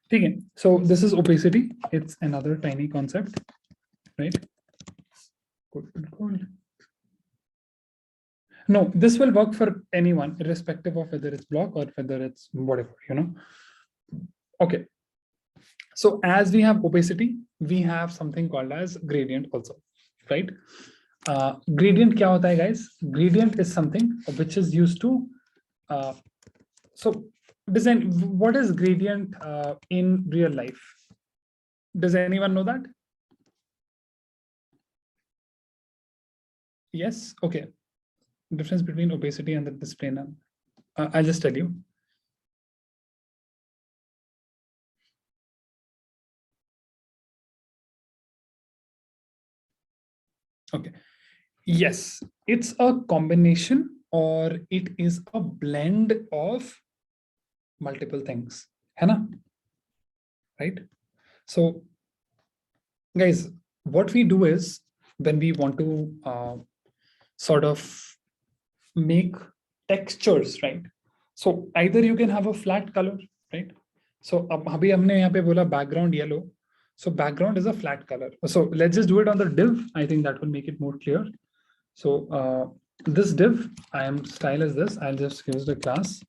Okay, so this is opacity. It's another tiny concept, right? Cool. No, this will work for anyone, irrespective of whether it's block or whether it's whatever, you know. Okay. So as we have opacity, we have something called as gradient also, right? Gradient kya hota hai, guys? Gradient is something which is used to so design. What is gradient in real life? Does anyone know that? Yes. Okay. Difference between opacity and the display none. I'll just tell you. Okay. Yes, it's a combination or it is a blend of multiple things. है ना? Right? So, guys, what we do is when we want to sort of make textures, right? So either you can have a flat color, right? So अभी हमने यहाँ पे बोला background yellow. So background is a flat color. So let's just do it on the div. I think that will make it more clear. So this div, I am style as this. I'll just give the class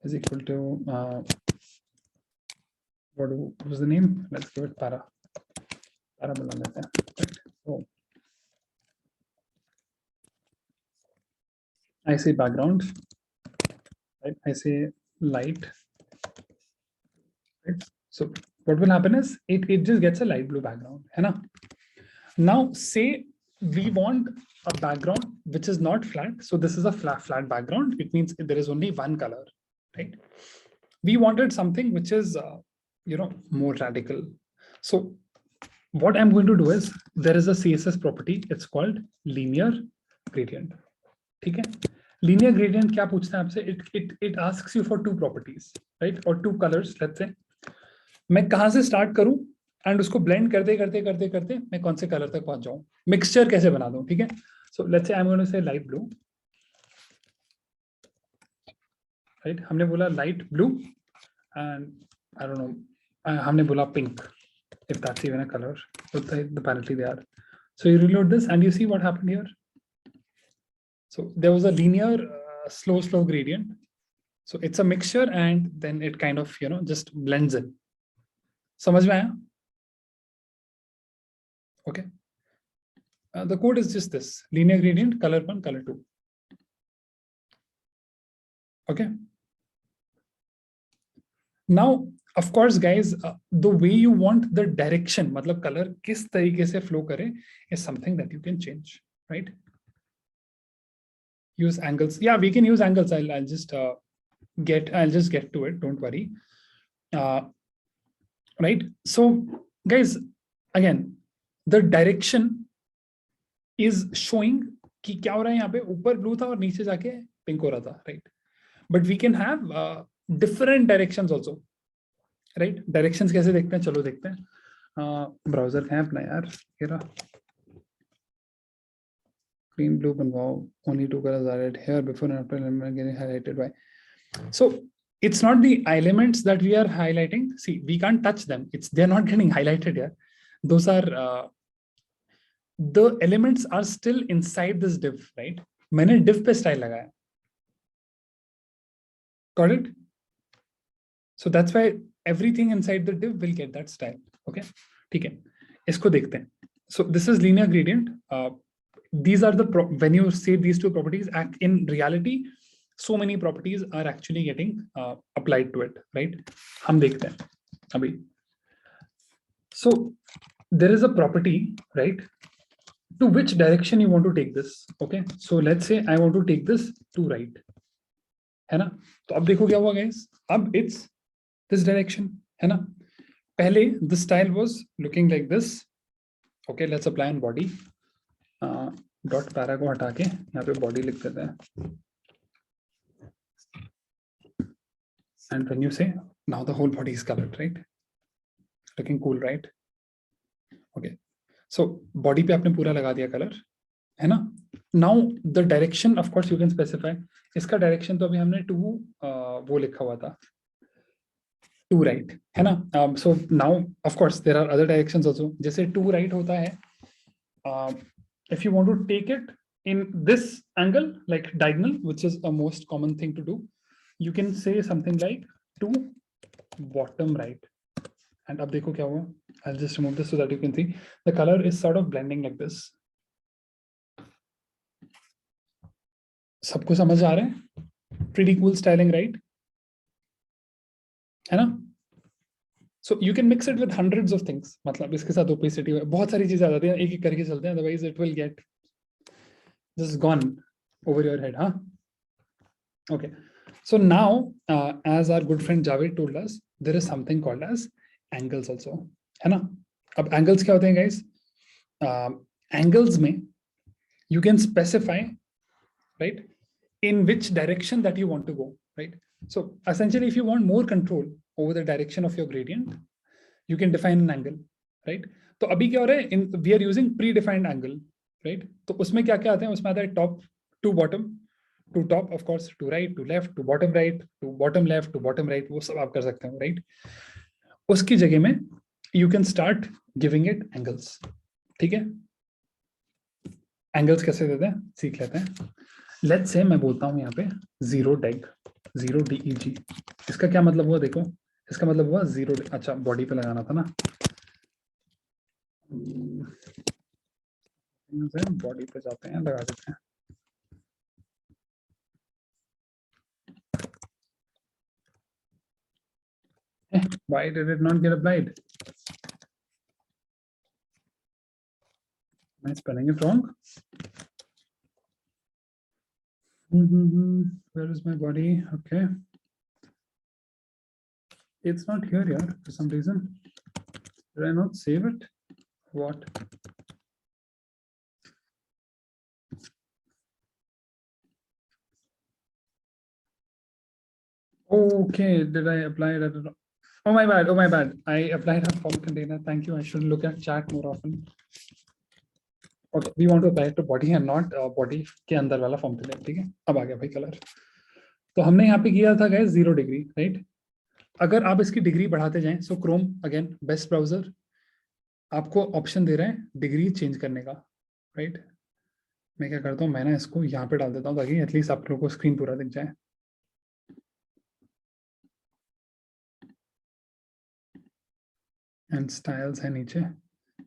is equal to what was the name? Let's give it para. Para bula lete hain. Right. So I say background. Right. I say light. Right. So what will happen is it just gets a light blue background. है ना? Now say we want a background which is not flat. So this is a flat background. It means there is only one color, right? We wanted something which is more radical. So what I'm going to do is there is a CSS property. It's called linear gradient. Okay. Linear gradient क्या पूछता है आपसे? It asks you for two properties, right? Or two colors, let's say. मैं कहाँ से start करूँ and उसको blend करते करते करते करते मैं कौन से color तक पहुँच जाऊँ? Mixture कैसे बना दूँ? ठीक है? So let's say I'm going to say light blue. Right? हमने बोला light blue and I don't know. हमने बोला pink. If that's even a color, but apparently they are. So you reload this and you see what happened here. So there was a linear slow gradient. So it's a mixture and then it kind of just blends in. समझ में आया? Okay. The code is just this: linear gradient, color 1, color 2. Okay. Now, of course, guys, the way you want the direction, मतलब color किस तरीके से flow करे, is something that you can change, right? Use angles. Yeah, we can use angles. I'll just get to it. Don't worry. Right. So, guys, again, the direction is showing कि क्या हो रहा है यहाँ पे ऊपर blue था और नीचे जाके pink हो रहा था, right? But we can have different directions also, right? Directions कैसे देखते हैं? चलो देखते हैं. Browser कहाँ है अपना यार? ये रहा. Green, blue, बनवाओ. Only two colors are added here before and after element getting highlighted by. So it's not the elements that we are highlighting. See, we can't touch them. They're not getting highlighted here. Those are the elements are still inside this div, right? मैंने div पे style लगाया. Got it? So that's why everything inside the div will get that style. Okay. ठीक है. इसको देखते हैं. So this is linear gradient. These are when you say these two properties, in reality, so many properties are actually getting applied to it, right? हम देखते हैं अभी. So there is a property, right? To which direction you want to take this. Okay, so let's say I want to take this to right, है ना? तो अब देखो क्या हुआ guys, अब it's this direction, है ना? पहले the style was looking like this. Okay, let's apply on body. Dot para को हटा के यहाँ पे body लिख देते हैं. And when you say now the whole body is colored, right? Looking cool, right? Okay, so body पे आपने पूरा लगा दिया color, है ना? Now the direction of course you can specify. इसका direction तो अभी हमने to वो लिखा हुआ था, to right, है ना? So now of course there are other directions also. जैसे to right होता है, if you want to take it in this angle like diagonal, which is a most common thing to do, you can say something like to bottom right. And अब देखो क्या हुआ, I'll just remove this so that you can see the color is sort of blending like this. सबको समझ आ रहा है? Pretty cool styling, right? है ना? So you can mix it with hundreds of things. मतलब इसके साथ opacity बहुत सारी चीजें आ जाती हैं, एक एक करके चलते हैं, otherwise it will get just gone over your head, huh? Okay. So now, as our good friend Javed told us, there is something called as angles also, है ना? अब angles क्या होते हैं guys? Angles में you can specify, right, in which direction that you want to go, right? So essentially, if you want more control over the direction of your gradient, you can define an angle, right? तो अभी क्या हो रहा है? We are using predefined angle, right? तो उसमें क्या क्या आते हैं? उसमें आता है top to bottom, to top of course, to right, to left, to bottom right, to bottom left, to bottom right, वो सब आप कर सकते हो, right? उसकी जगह में you can start giving it angles, ठीक है? Angles कैसे देते हैं? सीख लेते हैं. Let's say मैं बोलता हूँ यहाँ पे zero deg, zero deg. इसका क्या मतलब हुआ? देखो, इसका मतलब हुआ zero. अच्छा, बॉडी पे लगाना था ना, बॉडी पे जाते हैं, लगा देते हैं. Why did it not get applied? Am I spelling it wrong? Where is my body? Okay. It's not here yet for some reason. Did I not save it? What? Okay, did I apply it? Oh my bad, oh my bad. I applied a form container. Thank you. I should look at chat more often. Okay, we want to apply it to body and not body के अंदर वाला form container, ठीक है? अब आ गया भाई colour. तो हमने यहाँ पे किया था guys 0 degree, right? अगर आप इसकी डिग्री बढ़ाते जाएं, सो क्रोम अगेन बेस्ट ब्राउजर आपको ऑप्शन दे रहे हैं डिग्री चेंज करने का, राइट? मैं क्या करता हूँ, मैं ना इसको यहाँ पे डाल देता हूँ ताकि एटलीस्ट आप लोगों को स्क्रीन पूरा दिख जाए. एंड स्टाइल्स है नीचे,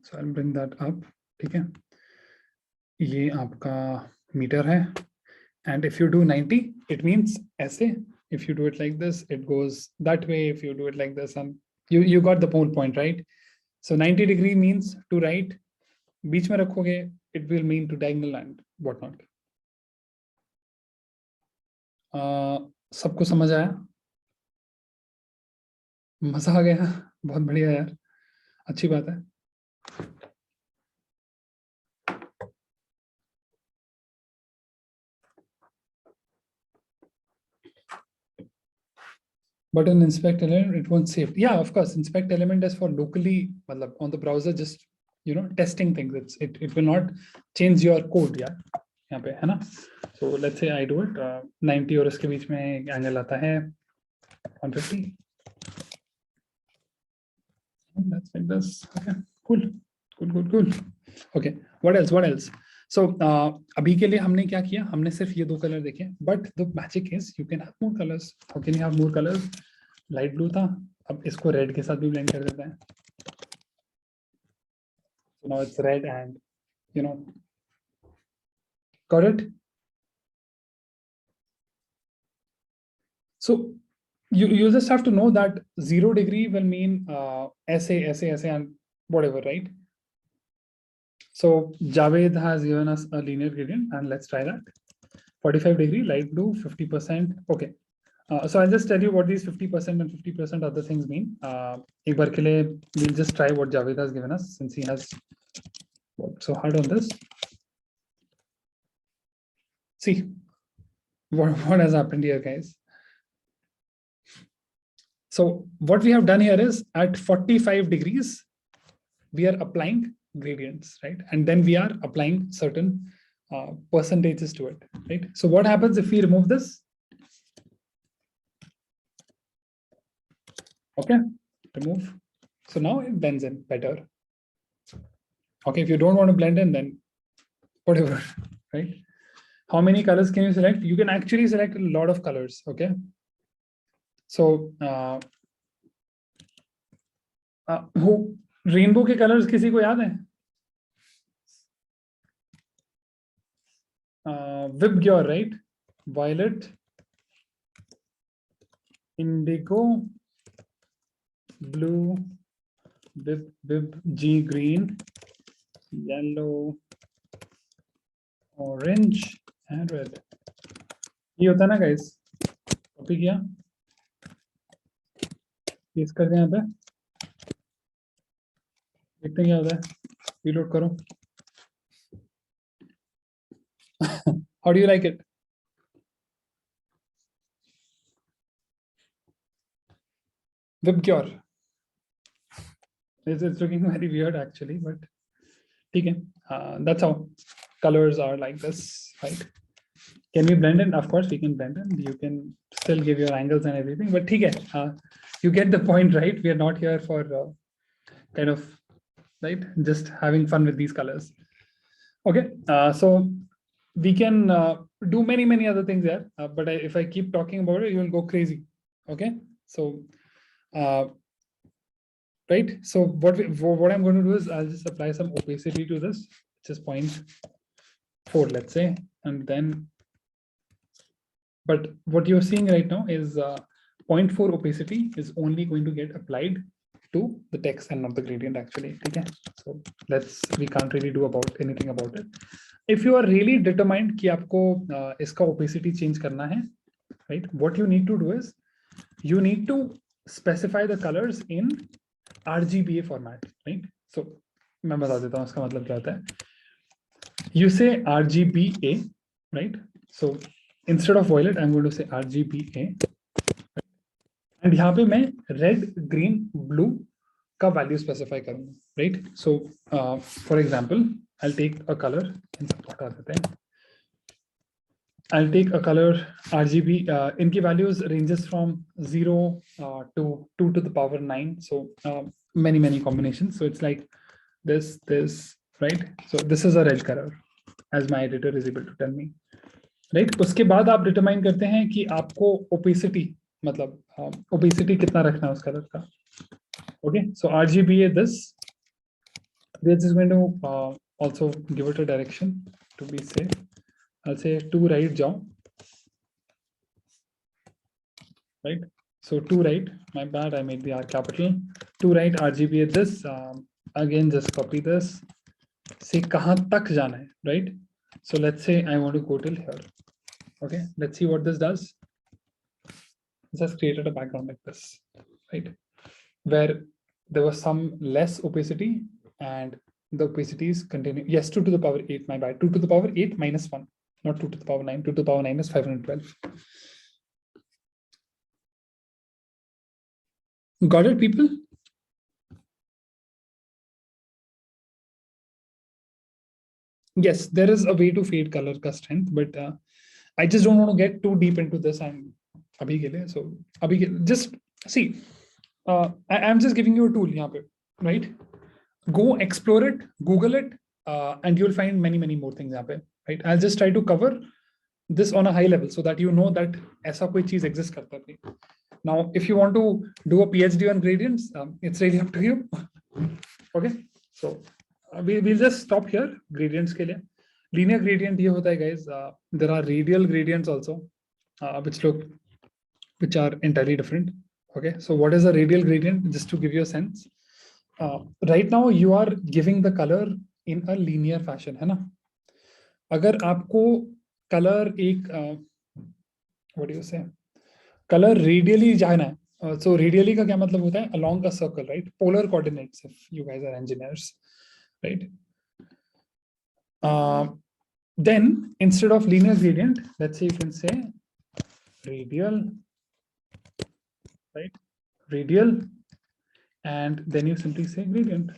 so I will bring that up, ठीक है? ये आपका मीटर है, and if you do 90 it means ऐसे. If you do it like this, it goes that way. If you do it like this, and you got the whole point, right? So 90 degree means to right. बीच में रखोगे, it will mean to diagonal and whatnot. सबको समझ आया? मजा आ गया? बहुत बढ़िया यार, अच्छी बात है. But in inspect element, it won't save. Yeah, of course, inspect element is for locally, on the browser, just testing things. It will not change your code. Yeah, यहाँ पे है ना. So let's say I do it 90 और इसके बीच में angle आता है 150. That's like this. Okay, cool. Okay, what else? So अभी के लिए हमने क्या किया? हमने सिर्फ ये दो कलर देखे. But the magic is you can have more colors. How can you have more colors? Light blue था, अब इसको red के साथ भी blend कर देते हैं. So now it's red and got it? So you just have to know that 0 degree will mean ऐसे and whatever, right? So Javed has given us a linear gradient, and let's try that. 45-degree light blue, 50%. Okay. So I'll just tell you what these 50% and 50% other things mean. एक बार के लिए we'll just try what Javed has given us, since he has worked so hard on this. See what has happened here, guys. So what we have done here is at 45 degrees, we are applying gradients, right? And then we are applying certain percentages to it, right? So what happens if we remove this? Okay, remove. So now it blends in better. Okay, if you don't want to blend in, then whatever, right? How many colors can you select? You can actually select a lot of colors, okay? So who rainbow के colors किसी को याद है? Vibgyor, right? Violet, indigo, blue, G green, yellow, orange, and red. ये होता है ना guys? Copy किया? पेस्ट कर दें यहाँ पे? देखते हैं क्या होता है? Reload करो. How do you like it? Vibgyor. It's looking very weird actually, but okay. That's how colors are like this, right? Can we blend in? Of course, we can blend in. You can still give your angles and everything, but okay. You get the point, right? We are not here for kind of, right, just having fun with these colors. Okay, so we can do many other things there, but if I keep talking about it, you will go crazy. Okay, so right. So what I'm going to do is I'll just apply some opacity to this, which is 0.4, let's say, and then. But what you're seeing right now is 0.4 opacity is only going to get applied to the text and not the gradient actually. Okay, so we can't really do anything about it. If you are really determined कि आपको इसका opacity change करना है, right? What you need to do is you need to specify the colors in RGBA format, right? So मैं बता देता हूँ इसका मतलब क्या होता है. You say RGBA, right? So instead of violet, I'm going to say RGBA. And यहाँ पे मैं red, green, blue का value specify करूँगा, right? So for example, I'll take a color. I'll take a color RGB. इनकी values ranges from 0 to 2 to the power 9. So many combinations. So it's like this, right? So this is a red color, as my editor is able to tell me. Right उसके बाद आप determine करते हैं कि आपको opacity मतलब opacity कितना रखना है उस कलर का. Okay, so RGBA this is going to also give it a direction to be safe. I'll say 2 right जाओ, right? So 2 right, my bad, I made the R capital. 2 right, RGBA this, again just copy this, से कहाँ तक जाना है, right? So let's say I want to go till here. Okay, let's see what this does. This has created a background like this, right? Where there was some less opacity and the opacity is continuing. Yes, 2 to the power 8, my bad. 2 to the power 8 minus 1, not 2 to the power 9. 2 to the power 9 is 512. Got it, people? Yes, there is a way to fade color ka strength, but I just don't want to get too deep into this. And abhi ke liye, so just see, I'm just giving you a tool yahan pe, right? Go explore it, Google it, and you'll find many more things yahan pe, right? I'll just try to cover this on a high level so that you know that aisa koi cheez exists karta hai. Now, if you want to do a PhD on gradients, it's really up to you. Okay, so we'll just stop here. Gradients ke liye. Linear gradient ये होता है, guys. There are radial gradients also, which are entirely different. Okay, so what is a radial gradient? Just to give you a sense, right now you are giving the color in a linear fashion, है ना? अगर आपको color एक what do you say? Color radially जाना है. So radially का क्या मतलब होता है? Along a circle, right? Polar coordinates, if you guys are engineers, right? Then instead of linear gradient, let's say you can say radial, right? Radial, and then you simply say gradient.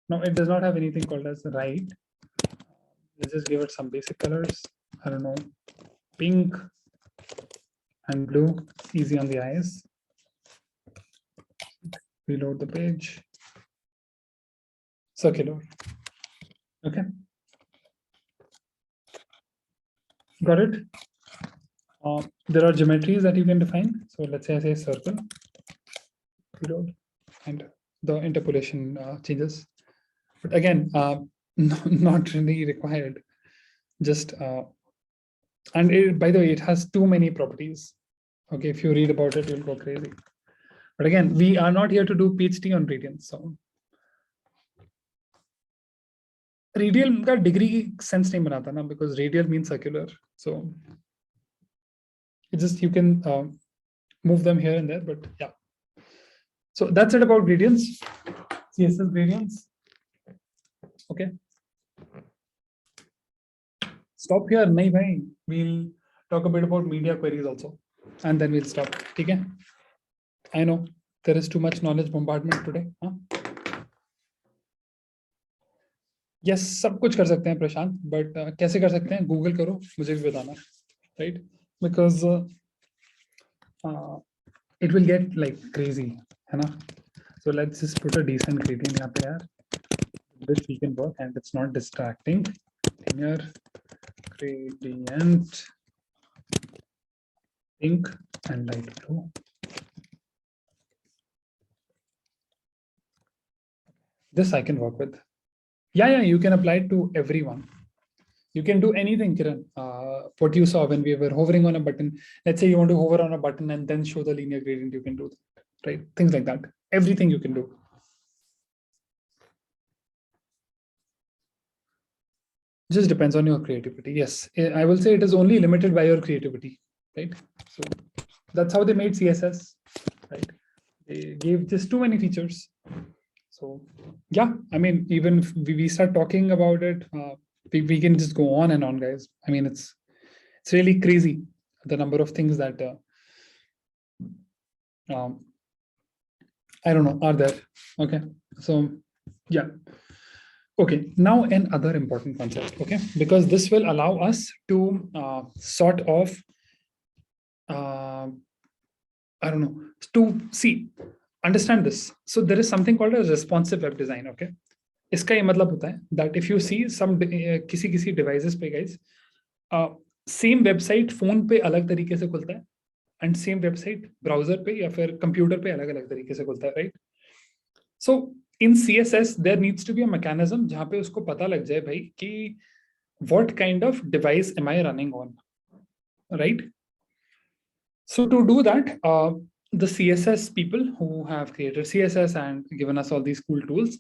Now it does not have anything called as right. Let's just give it some basic colors. I don't know, pink and blue, easy on the eyes. Reload the page. Circular. Okay. Got it? There are geometries that you can define. So let's say I say circle, reload, and the interpolation changes. But again, not really required. Just, and it, by the way, it has too many properties. Okay, if you read about it, you'll go crazy. But again, we are not here to do PhD on radians. So radial का degree sense नहीं बनाता ना, because radial means circular. So it just, you can move them here and there, but yeah. So that's it about gradients, CSS gradients. Okay. Stop here, nahi bhai. We'll talk a bit about media queries also, and then we'll stop. Okay. I know there is too much knowledge bombardment today. Huh? Yes, सब कुछ कर सकते हैं प्रशांत, but कैसे कर सकते हैं? Google करो, मुझे भी बताना, right? Because it will get like crazy, है ना? So let's just put a decent gradient यहाँ पे यार. This we can work and it's not distracting. Linear gradient, pink and light blue. This I can work with. Yeah, you can apply it to everyone. You can do anything, Kiran. What you saw when we were hovering on a button. Let's say you want to hover on a button and then show the linear gradient, you can do that, right? Things like that. Everything you can do. Just depends on your creativity. Yes, I will say it is only limited by your creativity, right? So that's how they made CSS, right? They gave just too many features. So yeah, I mean, even if we start talking about it, we can just go on and on, guys. I mean, it's really crazy, the number of things that I don't know are there. Okay, so yeah. Okay, now another important concept, okay, because this will allow us to sort of I don't know, to see, understand this. So there is something called a responsive web design, okay? इसका ये मतलब होता है that if you see some किसी devices पे guys, same website phone पे अलग तरीके से खुलता है and same website browser पे या फिर computer पे अलग-अलग तरीके से खुलता है, right? So in CSS there needs to be a mechanism जहाँ पे उसको पता लग जाए भाई कि what kind of device am I running on, right? So to do that, the CSS people who have created CSS and given us all these cool tools,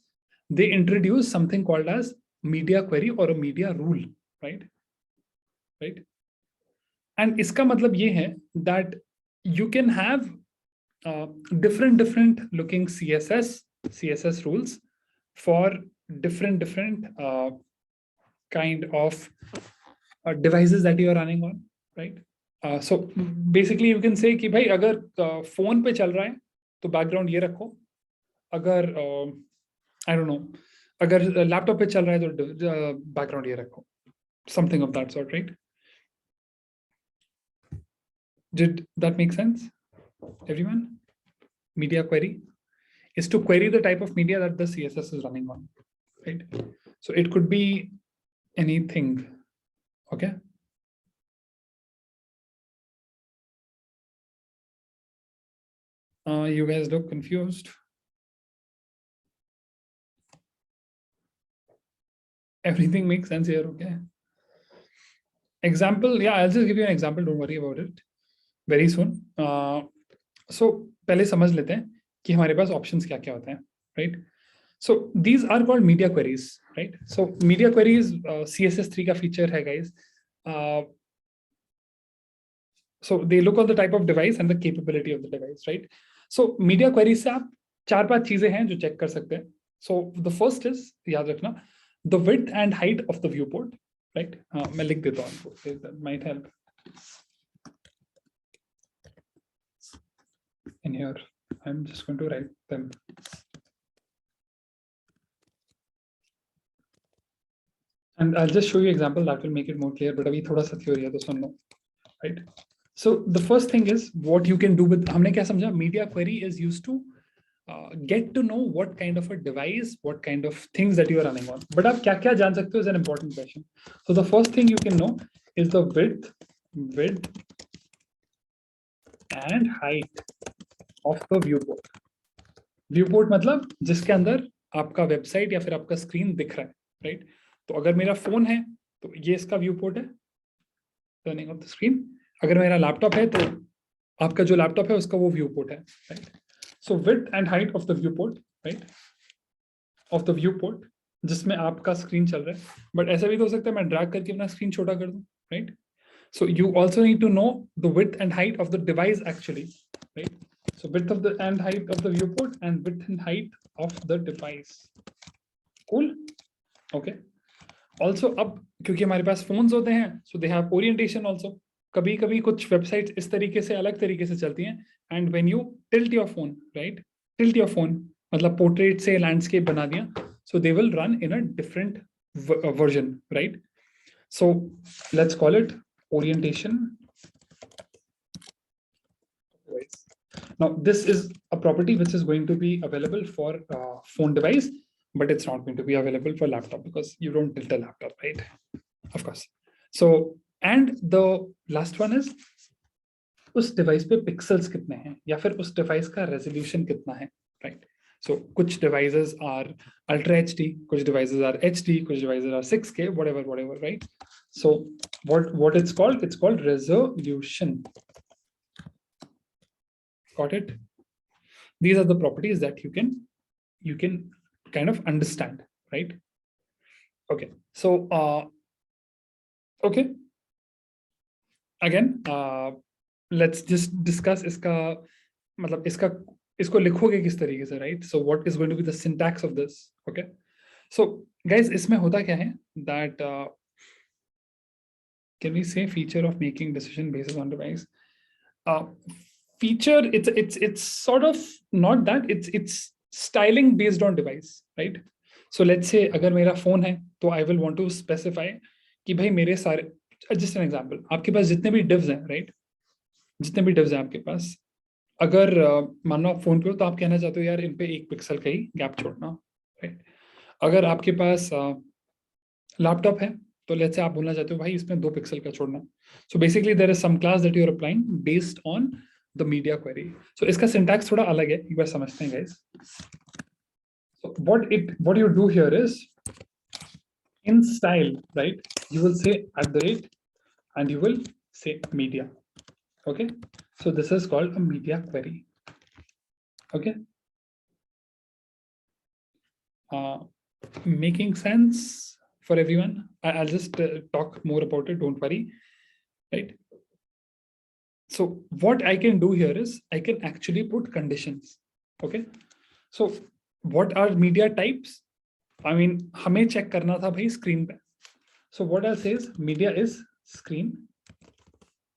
they introduce something called as media query or a media rule, right? Right. And iska matlab ye hai that you can have different looking CSS rules for different kind of devices that you are running on, right? So basically you can say कि भाई अगर phone पे चल रहा है तो background ये रखो, अगर I don't know, अगर laptop पे चल रहा है तो background ये रखो, something of that sort, right? Did that make sense, everyone? Media query is to query the type of media that the CSS is running on, right? So it could be anything, okay? You guys look confused. Everything makes sense here, okay? Example, yeah, I'll just give you an example. Don't worry about it. Very soon. So पहले समझ लेते हैं कि हमारे पास options क्या क्या होते हैं, right? So these are called media queries, right? So media queries CSS3 का feature है guys. So they look on the type of device and the capability of the device, right? So media queries से आप 4-5 चीजें हैं जो check कर सकते हैं. So the first is, याद रखना, the width and height of the viewport, right? मैं लिख देता हूँ, that might help. In here, I'm just going to write them. And I'll just show you example that will make it more clear. But अभी थोड़ा सा theory है तो सुन लो, right? So the first thing is what you can do with, हमने क्या समझा, media query is used to get to know what kind of a device, what kind of things that you are running on. But आप क्या क्या जान सकते हो is an important question. So the first thing you can know is the width and height of the viewport. Viewport मतलब जिसके अंदर आपका वेबसाइट या फिर आपका स्क्रीन दिख रहा है, राइट? तो अगर मेरा फोन है तो ये इसका व्यू पोर्ट है, टर्निंग ऑफ द स्क्रीन. अगर मेरा लैपटॉप है तो आपका जो लैपटॉप है उसका वो व्यू पोर्ट है, right? So width and height of the view port, right, of the view port जिसमें आपका स्क्रीन चल रहा है. बट ऐसा भी तो हो सकता है मैं ड्रैग करके अपना स्क्रीन छोटा कर दूं, right? So you also need to know the width and height of the device actually, right? So width of the and height of the viewport and width and height of the device. Cool? Okay. Also अब क्योंकि हमारे पास phones होते हैं, so they have orientation also. कभी कभी कुछ websites इस तरीके से अलग तरीके से चलती हैं, and when you tilt your phone, right? Tilt your phone मतलब portrait से landscape बना दिया, so they will run in a different version, right? So let's call it orientation. Now, this is a property which is going to be available for phone device, but it's not going to be available for laptop because you don't tilt a laptop, right? Of course. So, and the last one is उस device पे pixels कितने हैं या फिर उस device का resolution कितना है, right? So, कुछ devices are Ultra HD, कुछ devices are HD, कुछ devices are 6K, whatever, right? So, what it's called? It's called resolution. Got it? These are the properties that you can kind of understand, right? Okay, so okay, again let's just discuss इसका मतलब इसको लिखोगे किस तरीके से, right? So what is going to be the syntax of this? Okay, so guys इसमें होता क्या है that can we say feature of making decision based on device? Feature, it's sort of not that, it's styling based on device, right? So let's say अगर मेरा phone है तो I will want to specify कि भाई मेरे सारे, just an example, आपके पास जितने भी divs हैं, right? जितने भी divs हैं आपके पास, अगर मान लो आप फोन पे हो तो आप कहना चाहते हो यार इन पे 1 पिक्सल का ही गैप छोड़ना, राइट? अगर आपके पास लैपटॉप है तो लेट्स से आप बोलना चाहते हो भाई इसमें 2 पिक्सल का छोड़ना. So basically there is some class that you are applying based on the media query. So इसका सिंटैक्स थोड़ा अलग है, एक बार समझते हैं guys. So what you do here is in style, right? You will say @ and you will say media. Okay, so this is called a media query. Okay, making sense for everyone? I'll just talk more about it, don't worry, right? So what I can do here is I can actually put conditions. Okay, so what are media types? I mean, हमें check करना था भाई screen पे. So what I'll say is media is screen,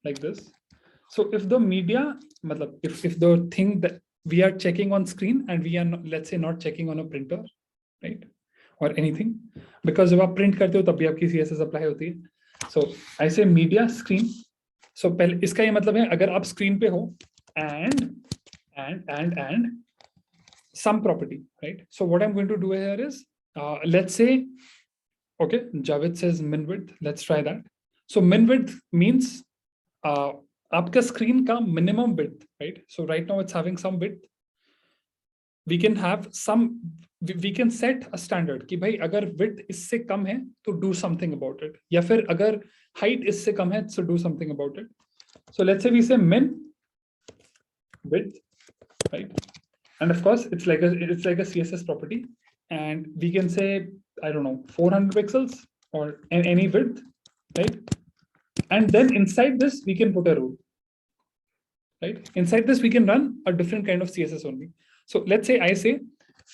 like this. So if the media, मतलब if the thing that we are checking on screen and we are not, let's say not checking on a printer, right? Or anything, because जब आप print करते हो तब भी आपकी CSS apply होती है. So I say media screen. So पहले इसका ये मतलब है अगर आप screen पे हो and some property, right? So what I'm going to do here is let's say, okay, Javed says min width. Let's try that. So min width means आपका screen का minimum width, right? So right now it's having some width. We can have some, we can set a standard कि भाई अगर width इससे कम है तो do something about it, या फिर अगर height इससे कम है so do something about it. So let's say we say min width, right? And of course, it's like a CSS property, and we can say, I don't know, 400 pixels or any width, right? And then inside this, we can put a rule, right? Inside this, we can run a different kind of CSS only. So let's say I say,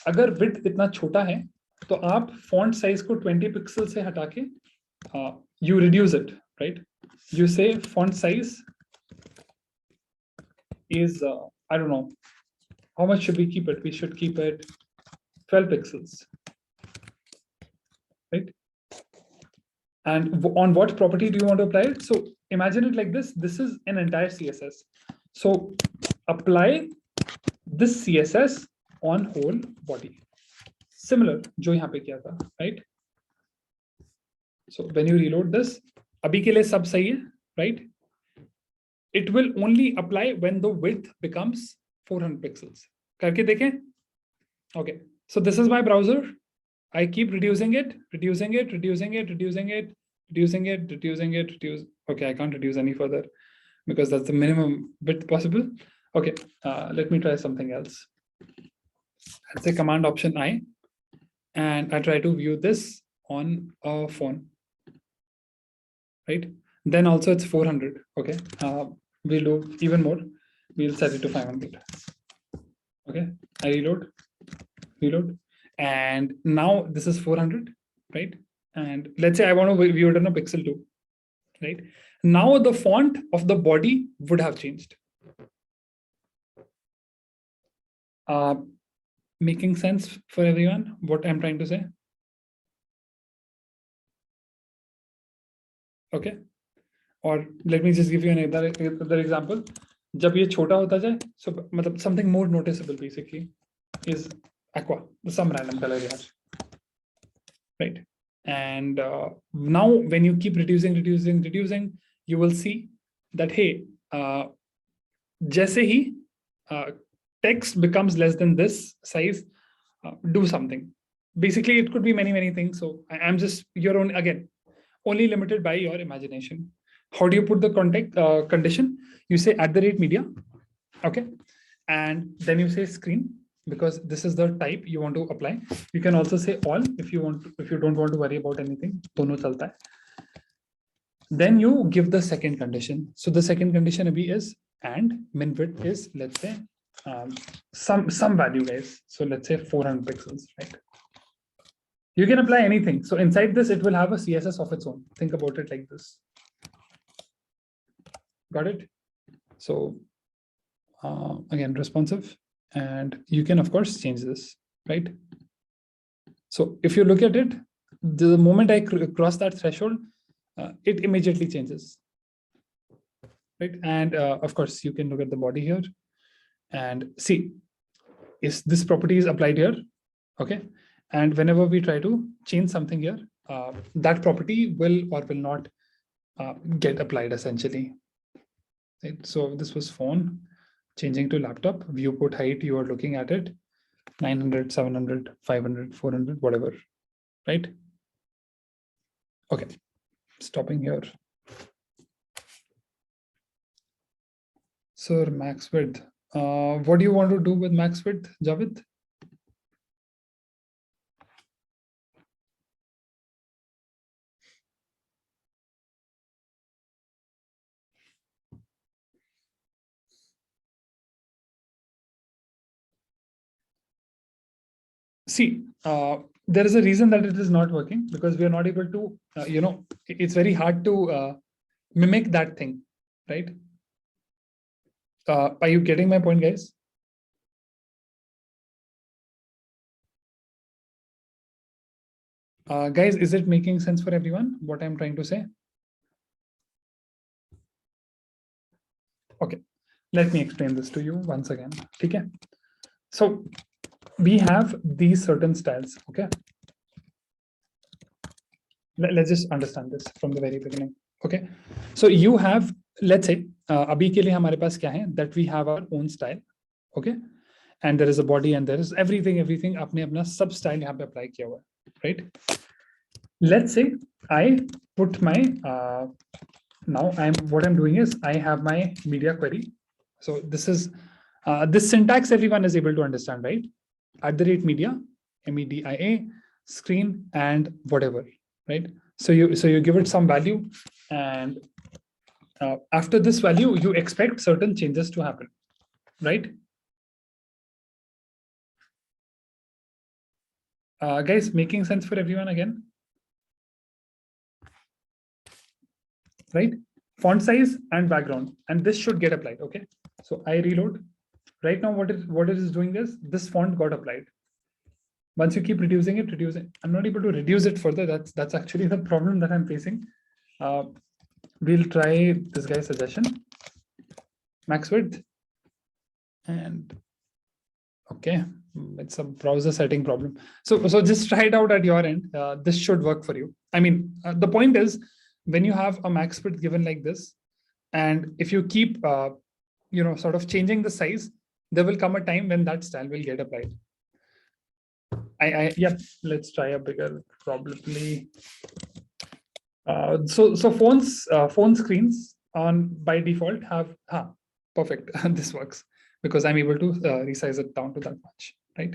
अगर width इतना छोटा है, तो आप font size को 20 pixel से हटा के, you reduce it, right? You say font size is, I don't know, how much should we keep it? We should keep it 12 pixels, right? And on what property do you want to apply it? So imagine it like this. This is an entire CSS. So apply this CSS on whole body. Similar, जो यहाँ पे किया था, right? So when you reload this, अभी के लिए सब सही है, right? It will only apply when the width becomes 400 pixels. करके देखें? Okay. So this is my browser. I keep reducing it. Okay, I can't reduce any further because that's the minimum width possible. Okay, let me try something else. I'd say Command Option I, and I try to view this on a phone, right? Then also it's 400. Okay, we'll do even more. We'll set it to 500. Okay, I reload. And now this is 400, right? And let's say I want to view it on a pixel 2, right? Now the font of the body would have changed. Making sense for everyone, what I'm trying to say? Okay. Or let me just give you another example. जब ये छोटा होता जाए, so मतलब something more noticeable basically is aqua, some random color here, right? And now when you keep reducing, you will see that, hey, जैसे ही text becomes less than this size, do something. Basically, it could be many things. So I'm just your own, again, only limited by your imagination. How do you put the context condition? You say @media, okay, and then you say screen, because this is the type you want to apply. You can also say all if you want to, if you don't want to worry about anything. दोनों चलता है. Then you give the second condition. So the second condition is and min width is, let's say, some value, guys. So let's say 400 pixels, right? You can apply anything. So inside this, it will have a CSS of its own. Think about it like this. Got it? So again, responsive, and you can of course change this, right? So if you look at it, the moment I cross that threshold, it immediately changes, right? And of course, you can look at the body here and see, is this property is applied here, okay? And whenever we try to change something here, that property will or will not get applied essentially. Right? So this was phone, changing to laptop, viewport height, you are looking at it, 900, 700, 500, 400, whatever, right? Okay, stopping here. Sir, max width. What do you want to do with max width, Javed? See, there is a reason that it is not working, because we are not able to, it's very hard to mimic that thing, right? Are you getting my point, guys? Guys, is it making sense for everyone, what I'm trying to say? Okay, let me explain this to you once again. Okay, so we have these certain styles. Okay, let's just understand this from the very beginning. Okay, so you have, let's say, अभी के लिए हमारे पास क्या है, that we have our own style. Okay, and there is a body and there is everything आपने अपना सब style यहाँ पे apply किया हुआ है, right? Let's say I put my now what I'm doing is I have my media query. So this is This syntax everyone is able to understand, right? @media, MEDIA, screen, and whatever, right? So you give it some value, and after this value, you expect certain changes to happen, right? Guys, making sense for everyone again? Right? Font size and background, and this should get applied, okay? So I reload. Right now, what it is doing is this font got applied. Once you keep reducing it, I'm not able to reduce it further. That's actually the problem that I'm facing. We'll try this guy's suggestion. Max width. And okay, it's a browser setting problem. So just try it out at your end. This should work for you. I mean, the point is, when you have a max width given like this, and if you keep, sort of changing the size, there will come a time when that style will get applied. Yep, let's try a bigger, probably. So phone screens on by default have perfect. This works because I'm able to resize it down to that much, right?